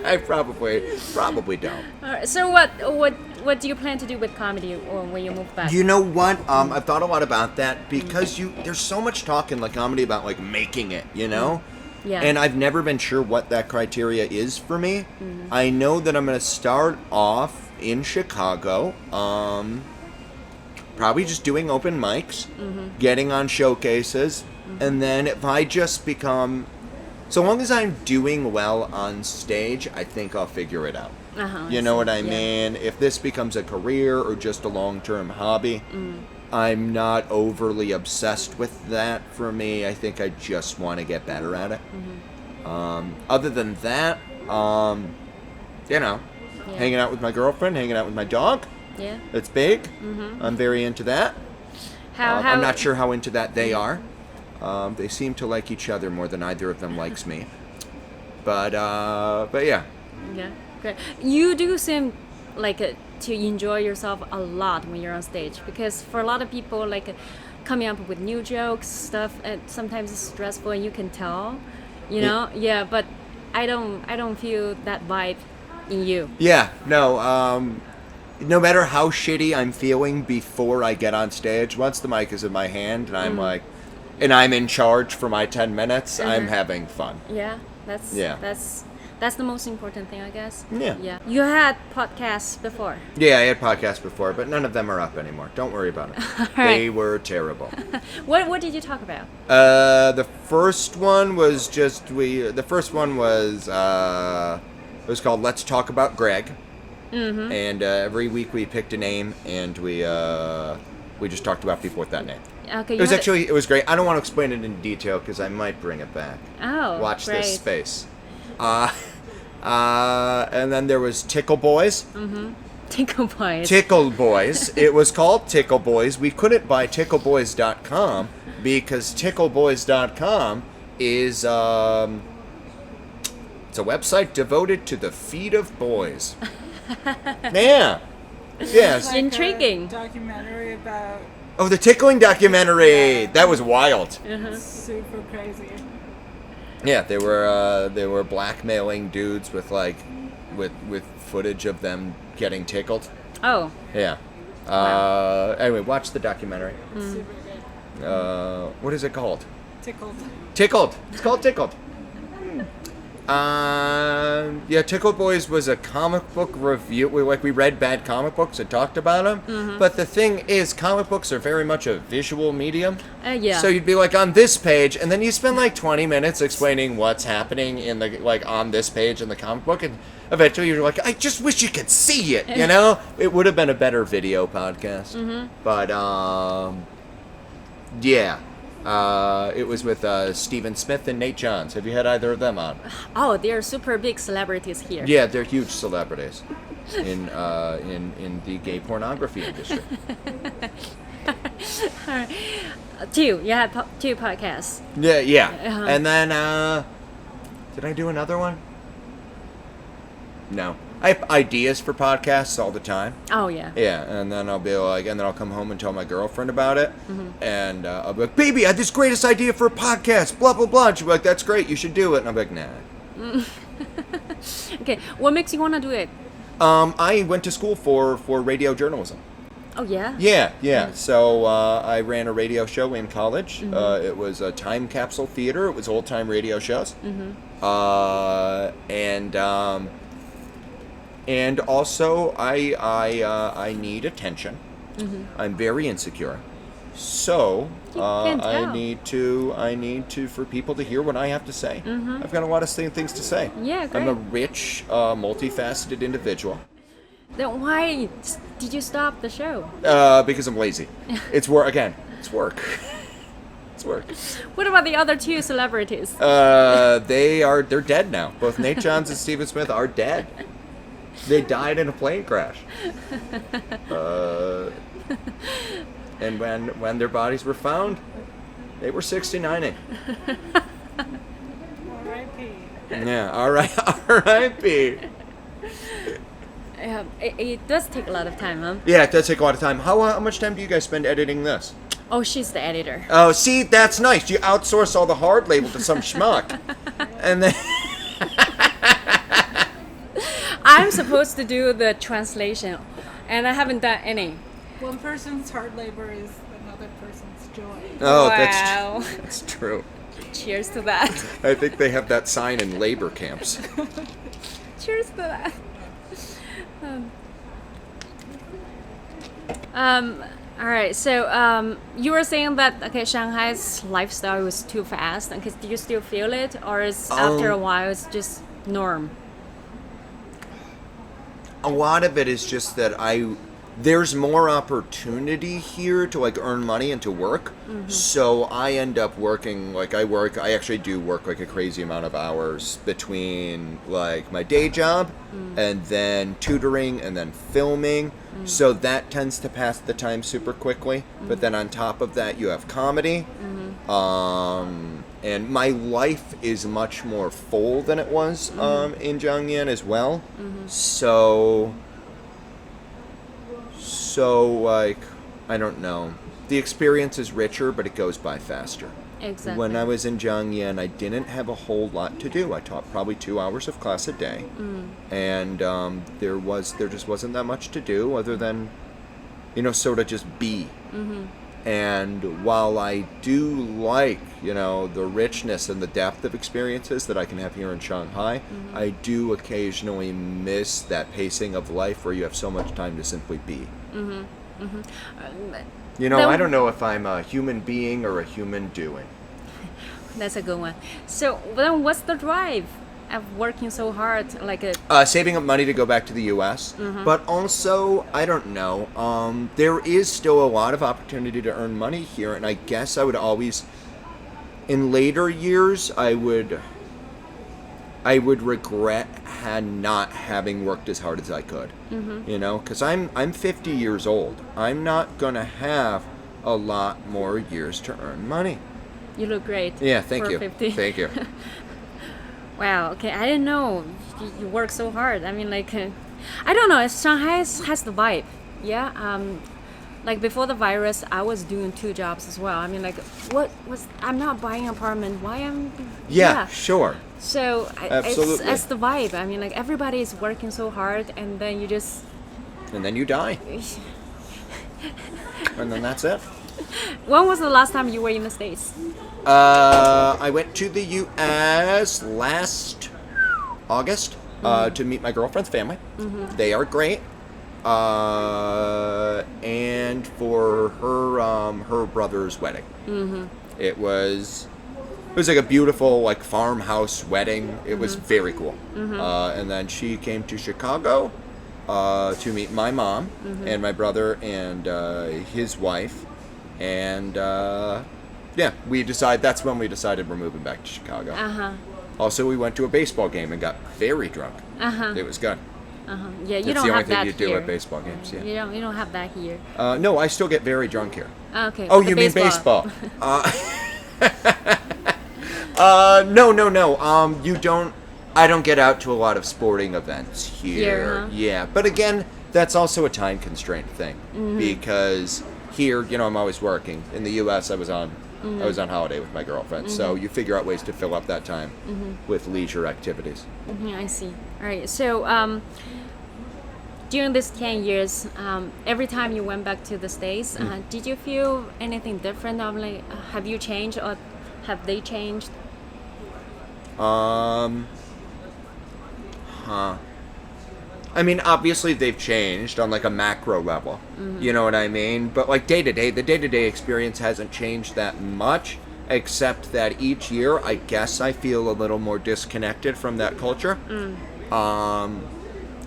I probably don't. All right, so what do you plan to do with comedy or when you move back? You know what? I've thought a lot about that because there's so much talk in comedy about making it, Yeah. And I've never been sure what that criteria is for me. I know that I'm going to start off in Chicago, probably just doing open mics, getting on showcases, and then if I just become... So long as I'm doing well on stage, I think I'll figure it out. You know what I mean? If this becomes a career or just a long-term hobby, I'm not overly obsessed with that. For me, I think I just want to get better at it. Other than that, hanging out with my girlfriend, hanging out with my dog. Yeah. It's big. I'm very into that. I'm not sure how into that they are. They seem to like each other more than either of them likes me. But yeah. Yeah, great. You do seem like to enjoy yourself a lot when you're on stage, because for a lot of people, coming up with new jokes, stuff, and sometimes it's stressful, and you can tell, Yeah, but I don't feel that vibe in you. Yeah, no. No matter how shitty I'm feeling before I get on stage, once the mic is in my hand and I'm and I'm in charge for my 10 minutes, I'm having fun. Yeah, that's the most important thing, I guess. Yeah. You had podcasts before. Yeah, I had podcasts before, but none of them are up anymore. Don't worry about it. They were terrible. What did you talk about? The first one was it was called Let's Talk About Greg. And every week we picked a name and we just talked about people with that name. Okay. It was great. I don't want to explain it in detail because I might bring it back. Oh, Watch great. this space. And then there was Tickle Boys. Tickle Boys. Tickle Boys. It was called Tickle Boys. We couldn't buy tickleboys.com because tickleboys.com is it's a website devoted to the feet of boys. Yeah. Yes. Like Intriguing. A documentary about Oh, the tickling documentary. That was wild. super crazy. Yeah, they were blackmailing dudes with with footage of them getting tickled. Oh. Yeah. Anyway, watch the documentary. It's super good. What is it called? Tickled. Tickled. It's called Tickled. Yeah, Tickled Boys was a comic book review. We read bad comic books and talked about them. But the thing is, comic books are very much a visual medium. Yeah. So you'd be like on this page, and then you spend like 20 minutes explaining what's happening in the on this page in the comic book, and eventually you're like, I just wish you could see it. You know, it would have been a better video podcast. But yeah. It was with Stephen Smith and Nate Johns. Have you had either of them on? Oh, they're super big celebrities here. Yeah, they're huge celebrities in the gay pornography industry. Two. You had two podcasts. Yeah. Uh-huh. And then, did I do another one? No. I have ideas for podcasts all the time. Oh, yeah. Yeah, and then I'll be like, and then I'll come home and tell my girlfriend about it, and I'll be like, baby, I had this greatest idea for a podcast, blah, blah, blah. And she'll be like, that's great, you should do it. And I'll be like, nah. Okay, what makes you want to do it? I went to school for radio journalism. Oh, yeah? Yeah. So I ran a radio show in college. It was a time capsule theater. It was old-time radio shows. And also, I need attention. I'm very insecure, so I need to for people to hear what I have to say. I've got a lot of things to say. Yeah, great. I'm a rich, multifaceted individual. Then why did you stop the show? Because I'm lazy. It's work again. It's work. It's work. What about the other two celebrities? They're dead now. Both Nate Johns and Stephen Smith are dead. They died in a plane crash. And when their bodies were found, they were 69ing. R.I.P. Yeah, R.I.P. It does take a lot of time, huh? Yeah, it does take a lot of time. How much time do you guys spend editing this? Oh, she's the editor. Oh, see, that's nice. You outsource all the hard label to some schmuck. And then... I'm supposed to do the translation, and I haven't done any. One person's hard labor is another person's joy. Oh, Wow. that's true. Cheers to that. I think they have that sign in labor camps. Cheers to that. All right. So, you were saying that Shanghai's lifestyle was too fast. And do you still feel it, or is after a while it's just norm? A lot of it is just that there's more opportunity here to earn money and to work. So I end up working I actually do work a crazy amount of hours between my day job and then tutoring and then filming. So that tends to pass the time super quickly. But then on top of that, you have comedy. And my life is much more full than it was in Jiangyan as well. So I don't know. The experience is richer, but it goes by faster. Exactly. When I was in Jiangyan, I didn't have a whole lot to do. I taught probably 2 hours of class a day, and there just wasn't that much to do other than, sort of just be. And while I do like, the richness and the depth of experiences that I can have here in Shanghai, I do occasionally miss that pacing of life where you have so much time to simply be. I don't know if I'm a human being or a human doing. That's a good one. So then what's the drive of working so hard? Saving up money to go back to the U.S., but also, I don't know, there is still a lot of opportunity to earn money here, and I guess I would always, in later years, I would I would regret not having worked as hard as I could. You know, because I'm 50 years old. I'm not gonna have a lot more years to earn money. You look great. Yeah, thank for you. 50. Thank you. Wow. Okay, I didn't know you work so hard. I mean, like, I don't know. Shanghai has the vibe. Yeah. Like before the virus, I was doing 2 jobs as well. I mean, like, I'm not buying an apartment. Why am? Yeah, sure. So Absolutely. it's the vibe. I mean, like everybody is working so hard, and then you just. And then you die. And then that's it. When was the last time you were in the States? I went to the U.S. last August to meet my girlfriend's family. They are great. And for her brother's wedding. It was like a beautiful like farmhouse wedding. It was very cool. And then she came to Chicago to meet my mom and my brother and his wife. And that's when we decided we're moving back to Chicago. Also, we went to a baseball game and got very drunk. It was good. Yeah, you It's don't the only have thing that you do here. at baseball games. Yeah. You don't have that here. No, I still get very drunk here. Okay. Oh, the you mean baseball? No. You don't. I don't get out to a lot of sporting events here. Huh? Yeah, but again, that's also a time constraint thing because here, I'm always working. In the U.S., I was on holiday with my girlfriend, so you figure out ways to fill up that time with leisure activities. I see. All right. So during this 10 years, every time you went back to the States, did you feel anything different? Like, have you changed or have they changed? I mean, obviously they've changed on like a macro level. You know what I mean? But like the day-to-day experience hasn't changed that much, except that each year, I guess I feel a little more disconnected from that culture.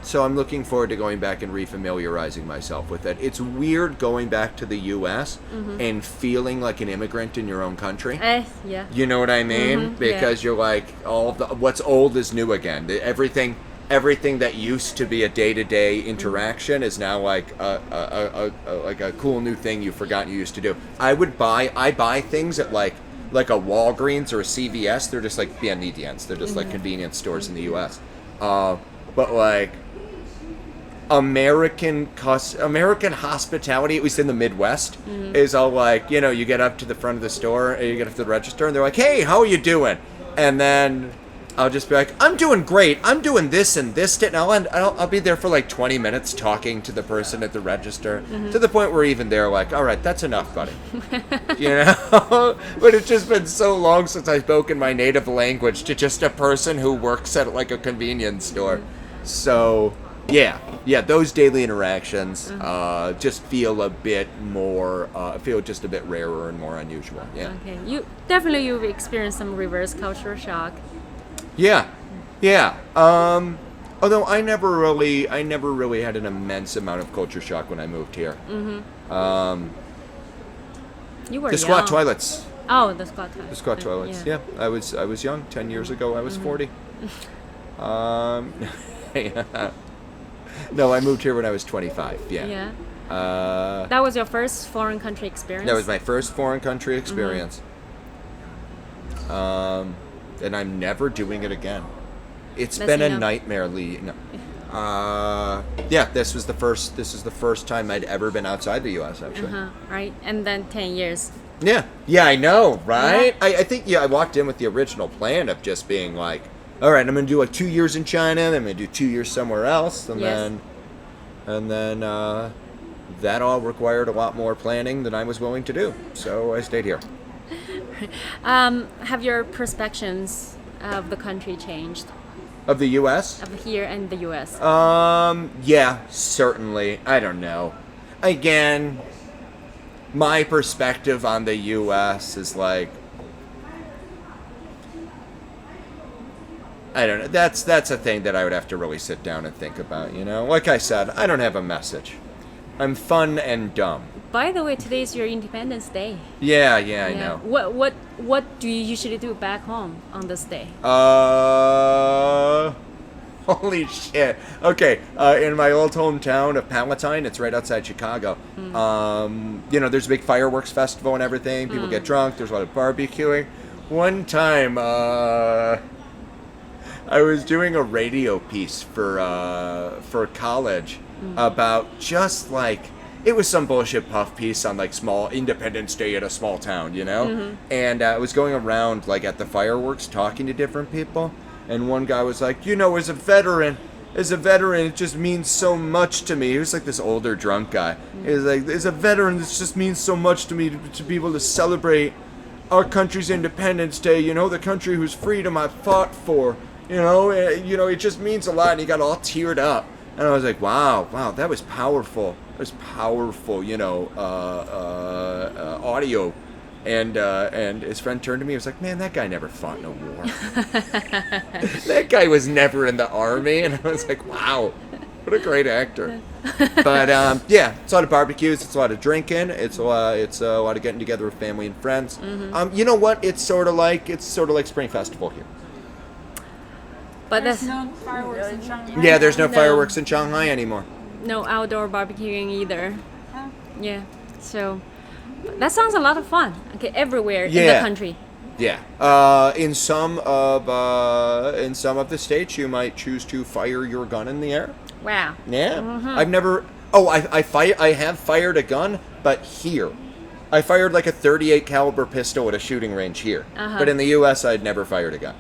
So I'm looking forward to going back and refamiliarizing myself with it. It's weird going back to the U.S. And feeling like an immigrant in your own country. Yeah. You know what I mean? Because you're like, what's old is new again. Everything that used to be a day-to-day interaction is now like a cool new thing you've forgotten you used to do. I buy things at like a Walgreens or a CVS. They're just like biennidians. They're just like convenience stores in the U.S. But like American hospitality, at least in the Midwest, is all like, you get up to the front of the store, and you get up to the register, and they're like, "Hey, how are you doing?" And then I'll just be like, "I'm doing great. I'm doing this and this." And I'll be there for like 20 minutes talking to the person at the register, to the point where even they're like, "All right, that's enough, buddy." But it's just been so long since I've spoken my native language to just a person who works at like a convenience store. So yeah, those daily interactions just feel a bit more, feel just a bit rarer and more unusual. Yeah. Okay. You've experienced some reverse culture shock. Yeah. Although I never really had an immense amount of culture shock when I moved here. You were The young. squat toilets. Oh, the squat toilets. The squat toilets. Yeah. I was young. 10 years ago, I was 40. No, I moved here when I was 25. Yeah. That was your first foreign country experience? That was my first foreign country experience. And I'm never doing it again. It's been a nightmare. This is the first time I'd ever been outside the U.S. actually. Right, and then 10 years. Yeah, I know, right? Yeah. I think I walked in with the original plan of just being like, all right, I'm gonna do like 2 years in China, then I'm gonna do 2 years somewhere else, and then that all required a lot more planning than I was willing to do. So I stayed here. Have your perceptions of the country changed? Of the U.S.? Of here and the U.S.? Yeah, certainly. I don't know. Again, my perspective on the U.S. is like, I don't know. That's a thing that I would have to really sit down and think about, Like I said, I don't have a message. I'm fun and dumb. By the way, today is your Independence Day. Yeah, I know. What do you usually do back home on this day? Holy shit. Okay, in my old hometown of Palatine, it's right outside Chicago. There's a big fireworks festival and everything. People get drunk. There's a lot of barbecuing. One time, I was doing a radio piece for college about just like, it was some bullshit puff piece on like small Independence Day at a small town, And I was going around like at the fireworks talking to different people. And one guy was like, as a veteran, it just means so much to me. He was like this older drunk guy. He was like, as a veteran, this just means so much to me to be able to celebrate our country's Independence Day, the country whose freedom I fought for. It just means a lot. And he got all teared up. And I was like, wow, that was powerful. It was powerful, audio. And his friend turned to me and was like, man, that guy never fought in a war. That guy was never in the army. And I was like, wow, what a great actor. But it's a lot of barbecues, it's a lot of drinking, it's a lot of getting together with family and friends. You know what? It's sort of like Spring Festival here. But there's no fireworks in Shanghai. Yeah, there's no fireworks in Shanghai anymore. No outdoor barbecuing either. Huh? Yeah. So that sounds a lot of fun. Okay, everywhere in the country. Yeah. In some of the states, you might choose to fire your gun in the air. Wow. Yeah. I've never. Oh, I have fired a gun, but here, I fired like a .38 caliber pistol at a shooting range here. But in the U.S., I'd never fired a gun.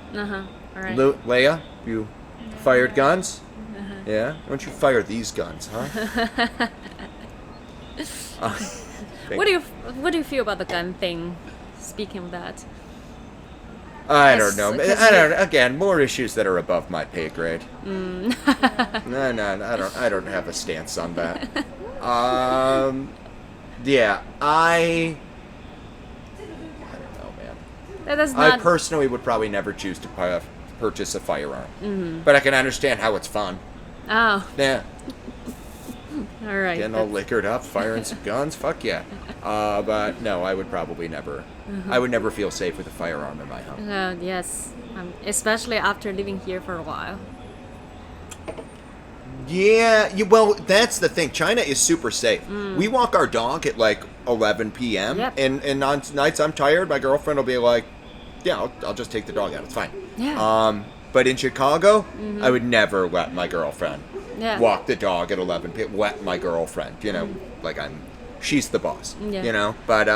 All right. Leia, you fired guns? Yeah. Why don't you fire these guns, huh? What do you feel about the gun thing? Speaking of that, I don't know. Again, more issues that are above my pay grade. No, I don't have a stance on that. Yeah, I don't know, man. I personally would probably never choose to purchase a firearm, but I can understand how it's fun. Oh. Yeah. All right. Getting all liquored up, firing some guns, fuck yeah. But no, I would probably never. I would never feel safe with a firearm in my home. Yes, especially after living here for a while. Yeah, well, that's the thing. China is super safe. We walk our dog at like 11 p.m. Yep. And on nights I'm tired, my girlfriend will be like, yeah, I'll just take the dog out. It's fine. Yeah. But in Chicago, I would never let my girlfriend walk the dog at 11 p.m. Let my girlfriend, like she's the boss, But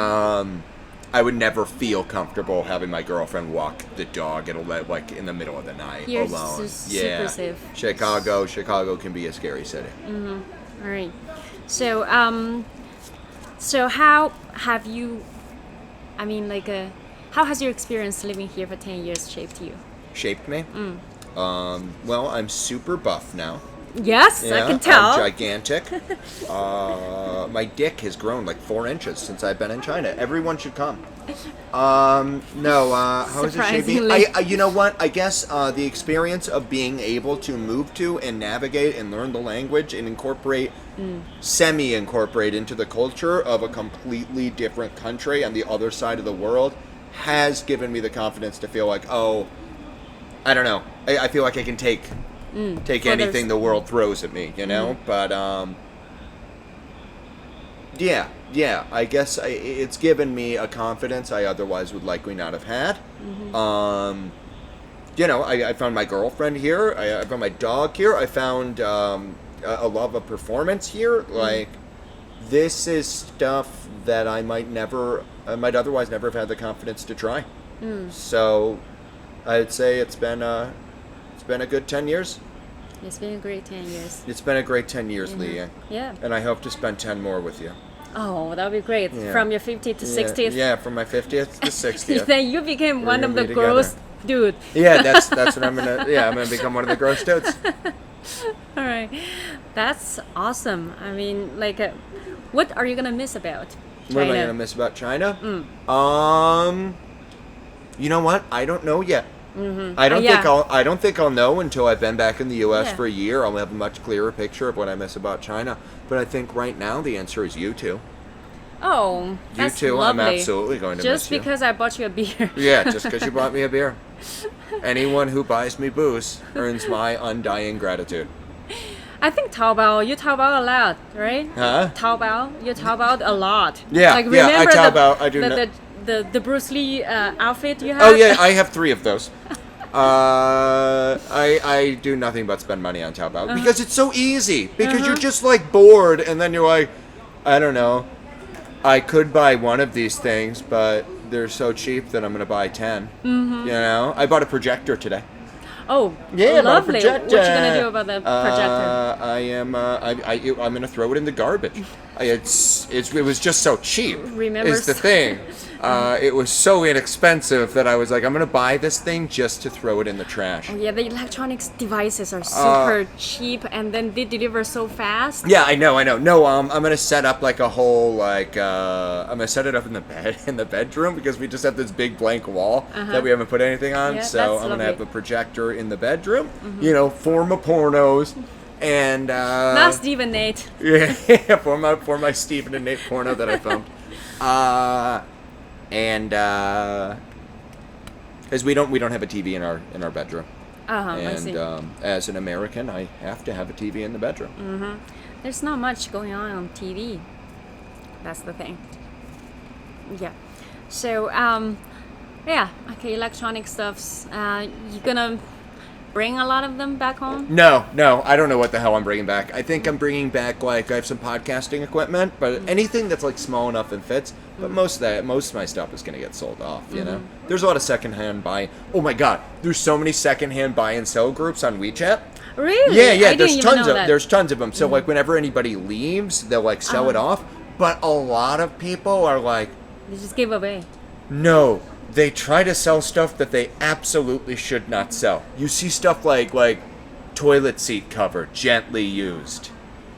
I would never feel comfortable having my girlfriend walk the dog at like in the middle of the night alone. Super safe. Chicago can be a scary city. All right. So how have you? I mean, how has your experience living here for 10 years shaped you? Shaped me? Well, I'm super buff now. Yes, I can tell. I'm gigantic. My dick has grown like 4 inches since I've been in China. Everyone should come. How is it shaping? You know what? I guess the experience of being able to move to and navigate and learn the language and semi-incorporate into the culture of a completely different country on the other side of the world has given me the confidence to feel like, I don't know. I feel like I can take anything the world throws at me, But I guess it's given me a confidence I otherwise would likely not have had. I found my girlfriend here. I found my dog here. I found a love of performance here. Like, this is stuff that I might otherwise never have had the confidence to try. So, I'd say it's been a good 10 years. It's been a great 10 years. It's been a great 10 years, Leah. Yeah. And I hope to spend 10 more with you. Oh, that would be great. Yeah. From your 50th to 60th. Yeah, from my 50th to 60th. Then you became one of the gross dude. Yeah, that's what I'm gonna. Yeah, I'm gonna become one of the gross dudes. All right, that's awesome. I mean, what are you gonna miss about China? What am I gonna miss about China? You know what? I don't know yet. I don't Yeah. think I'll know until I've been back in the U.S. Yeah. for a year. I'll have a much clearer picture of what I miss about China. But I think right now the answer is you two. Oh, that's too, I'm lovely. absolutely going to Just miss you. because I bought you a beer. Yeah, just because you bought me a beer. Anyone who buys me booze earns my undying gratitude. I think Taobao, you Taobao a lot, right? Huh? Taobao, you Taobao a lot. Yeah, like, yeah, I remember Taobao, I do know. the Bruce Lee outfit you have? Oh yeah, I have 3 of those. I do nothing but spend money on Taobao because it's so easy. Because you're just like bored, and then you're like, I don't know. I could buy one of these things, but they're so cheap that I'm gonna buy 10. You know, I bought a projector today. Oh, Yeah, I bought a lovely. What you projector. gonna do about the projector? I'm gonna throw it in the garbage. It was just so cheap. Remember Is the thing. It was so inexpensive that I was like, I'm gonna buy this thing just to throw it in the trash. Oh, yeah, the electronics devices are super cheap, and then they deliver so fast. Yeah, I know. No, I'm gonna set up like a whole I'm gonna set it up in the bedroom because we just have this big blank wall that we haven't put anything on. Yeah, so that's I'm gonna have lovely. a projector in the bedroom. You know, for my pornos. And Not Steve and Nate. yeah, for my Stephen and Nate porno that I filmed. Because we don't have a TV in our bedroom. I see. And as an American, I have to have a TV in the bedroom. There's not much going on TV. That's the thing. Yeah. So, yeah. Okay, electronic stuffs. You gonna bring a lot of them back home? No, I don't know what the hell I'm bringing back. I think I'm bringing back like I have some podcasting equipment, but anything that's like small enough and fits. But most of my stuff is gonna get sold off. You know, there's a lot of secondhand buy. Oh my God, there's so many secondhand buy and sell groups on WeChat. Really? Yeah, I there's didn't even tons know of that. there's tons of them. So like whenever anybody leaves, they'll like sell it off. But a lot of people are like, They just give away. no, they try to sell stuff that they absolutely should not sell. You see stuff like toilet seat cover, gently used.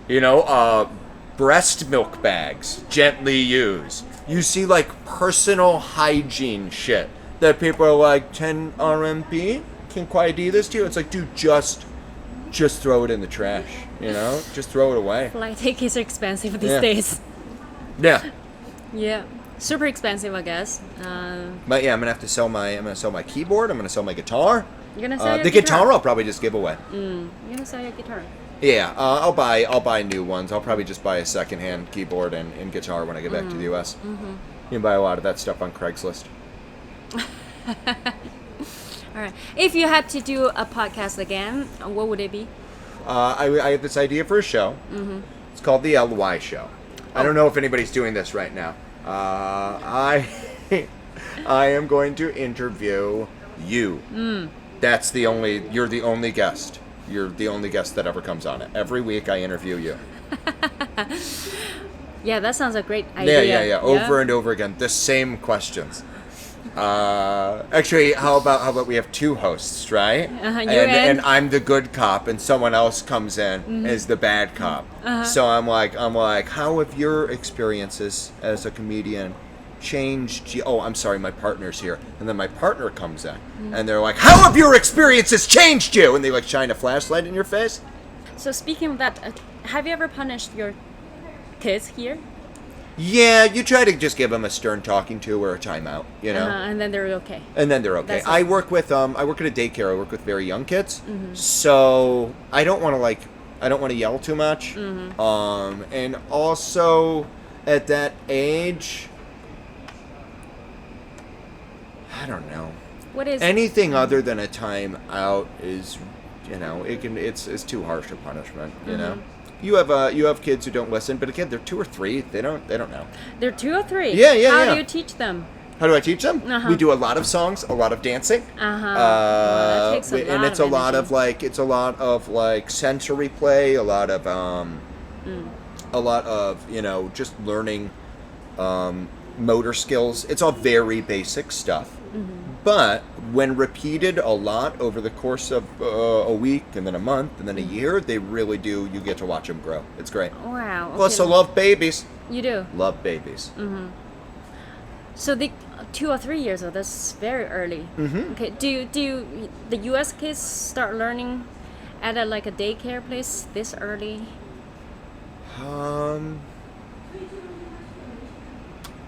You know, breast milk bags, gently used. You see like personal hygiene shit that people are like 10 RMB. Can Kwai this to you? It's like, dude, just throw it in the trash. You know, just throw it away. Flight tickets are expensive these Yeah. days. Yeah. Yeah. Super expensive, I guess. But yeah, I'm gonna sell my keyboard. I'm gonna sell my guitar. You're gonna sell your The guitar I'll probably just give away. You're gonna sell your guitar. Yeah, I'll buy new ones. I'll probably just buy a secondhand keyboard and guitar when I get back to the U.S. You can buy a lot of that stuff on Craigslist. All right. If you had to do a podcast again, what would it be? I have this idea for a show. It's called the TLYS Show. I don't know if anybody's doing this right now. I am going to interview you. You're the only guest. You're the only guest that ever comes on it. Every week I interview you. Yeah, that sounds a great idea. Yeah. Over and over again. The same questions. Actually, how about we have 2 hosts, right? And I'm the good cop, and someone else comes in as the bad cop. So I'm like, how have your experiences as a comedian changed you? Oh, I'm sorry, my partner's here. And then my partner comes in, and they're like, how have your experiences changed you? And they like shine a flashlight in your face. So speaking of that, have you ever punished your kids here? Yeah, you try to just give them a stern talking to or a timeout, you know. And then they're okay. And then they're okay. That's I it. work at a daycare. I work with very young kids, so I don't want to yell too much. And also at that age, I don't know. What is Anything other than a timeout is, it's too harsh a punishment. You know, you have kids who don't listen, but again, they're 2 or 3. They don't know. They're 2 or 3? Yeah. How do you teach them? How do I teach them? We do a lot of songs, a lot of dancing. That takes a lot and it's of a lot energy. of sensory play, a lot of just learning motor skills. It's all very basic stuff. But when repeated a lot over the course of a week and then a month and then a year, they really do. You get to watch them grow. It's great. Wow. Plus, I okay. love babies. You do? Love babies. So the 2 or 3 years old, that's very early. Okay. Do the U.S. kids start learning at like a daycare place this early?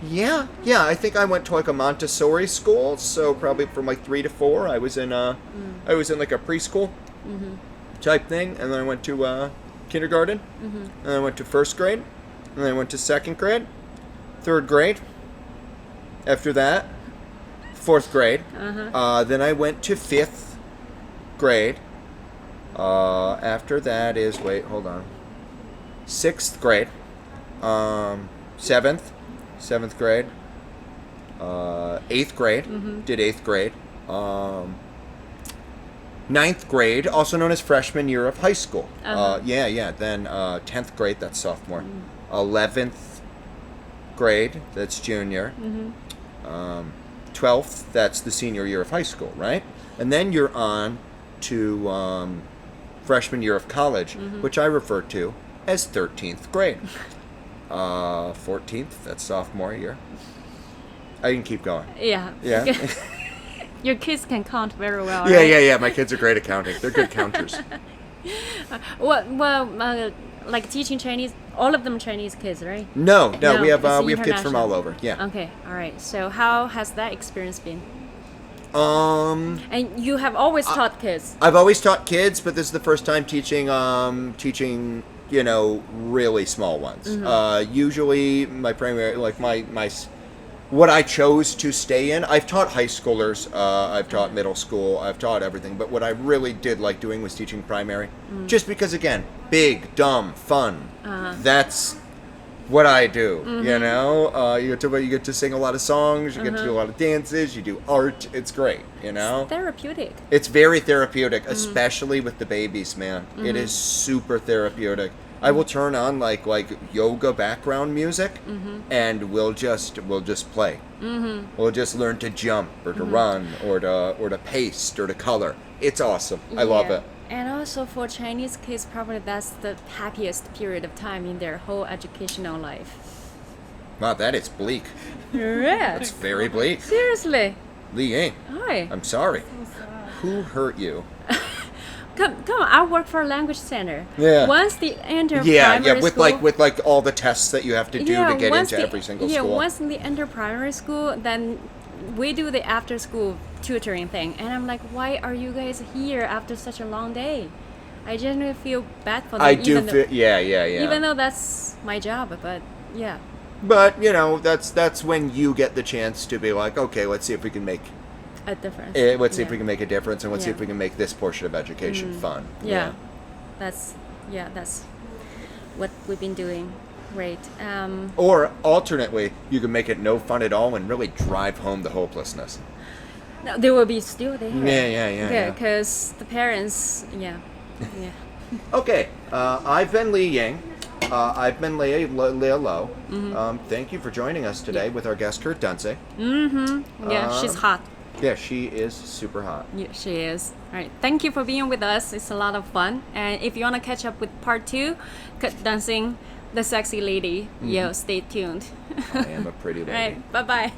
Yeah. I think I went to like a Montessori school, so probably from like 3 to 4, I was in like a preschool type thing, and then I went to kindergarten, and then I went to first grade, and then I went to second grade, third grade. After that, fourth grade. Then I went to fifth grade. After that is sixth grade. Seventh grade. Eighth grade. Did eighth grade. Ninth grade, also known as freshman year of high school. Then 10th grade, that's sophomore. 11th grade, that's junior. 12th, that's the senior year of high school, right? And then you're on to freshman year of college, which I refer to as 13th grade. 14th, that's sophomore year. I can keep going. Yeah. Your kids can count very well. Yeah. My kids are great at counting. They're good counters. Like teaching Chinese, all of them Chinese kids, right? No, we have it's kids from all over. Yeah. Okay, all right. So how has that experience been? And you have always taught kids. I've always taught kids, but this is the first time teaching really small ones. Usually my primary, like what I chose to stay in, I've taught high schoolers, I've taught middle school, I've taught everything, but what I really did like doing was teaching primary. Just because, again, big, dumb, fun. That's what I do, you get to sing a lot of songs, you get to do a lot of dances, you do art, it's great, It's therapeutic. It's very therapeutic, especially with the babies, man. It is super therapeutic. I will turn on like yoga background music, and we'll just play. We'll just learn to jump or to run or to paste or to color. It's awesome. I love it. And also for Chinese kids, probably that's the happiest period of time in their whole educational life. Wow, that is bleak. Yeah. That's very bleak. Seriously. Li Ying, Hi. I'm sorry. Who hurt you? Come on! I work for a language center. Yeah. Once they enter primary with school, with all the tests that you have to do to get into every single school. Yeah, once they enter primary school, then we do the after-school tutoring thing, and I'm like, why are you guys here after such a long day? I genuinely feel bad for them. I do feel, yeah. Even though that's my job, but yeah. But that's when you get the chance to be like, okay, let's see if we can make a difference. Let's see if we can make a difference, and let's see if we can make this portion of education fun. Yeah. That's what we've been doing. Great. Or alternately, you can make it no fun at all and really drive home the hopelessness. No, they will be still there. Yeah. Because the parents, yeah. Okay, I've been Li Ying. I've been Leah Low. Thank you for joining us today with our guest Kurt Dunsing. Yeah, she's hot. Yeah, she is super hot. Yeah, she is. All right. Thank you for being with us. It's a lot of fun. And if you want to catch up with part 2, Kurt Dunsing, the sexy lady, stay tuned. I am a pretty lady. All right. Bye-bye.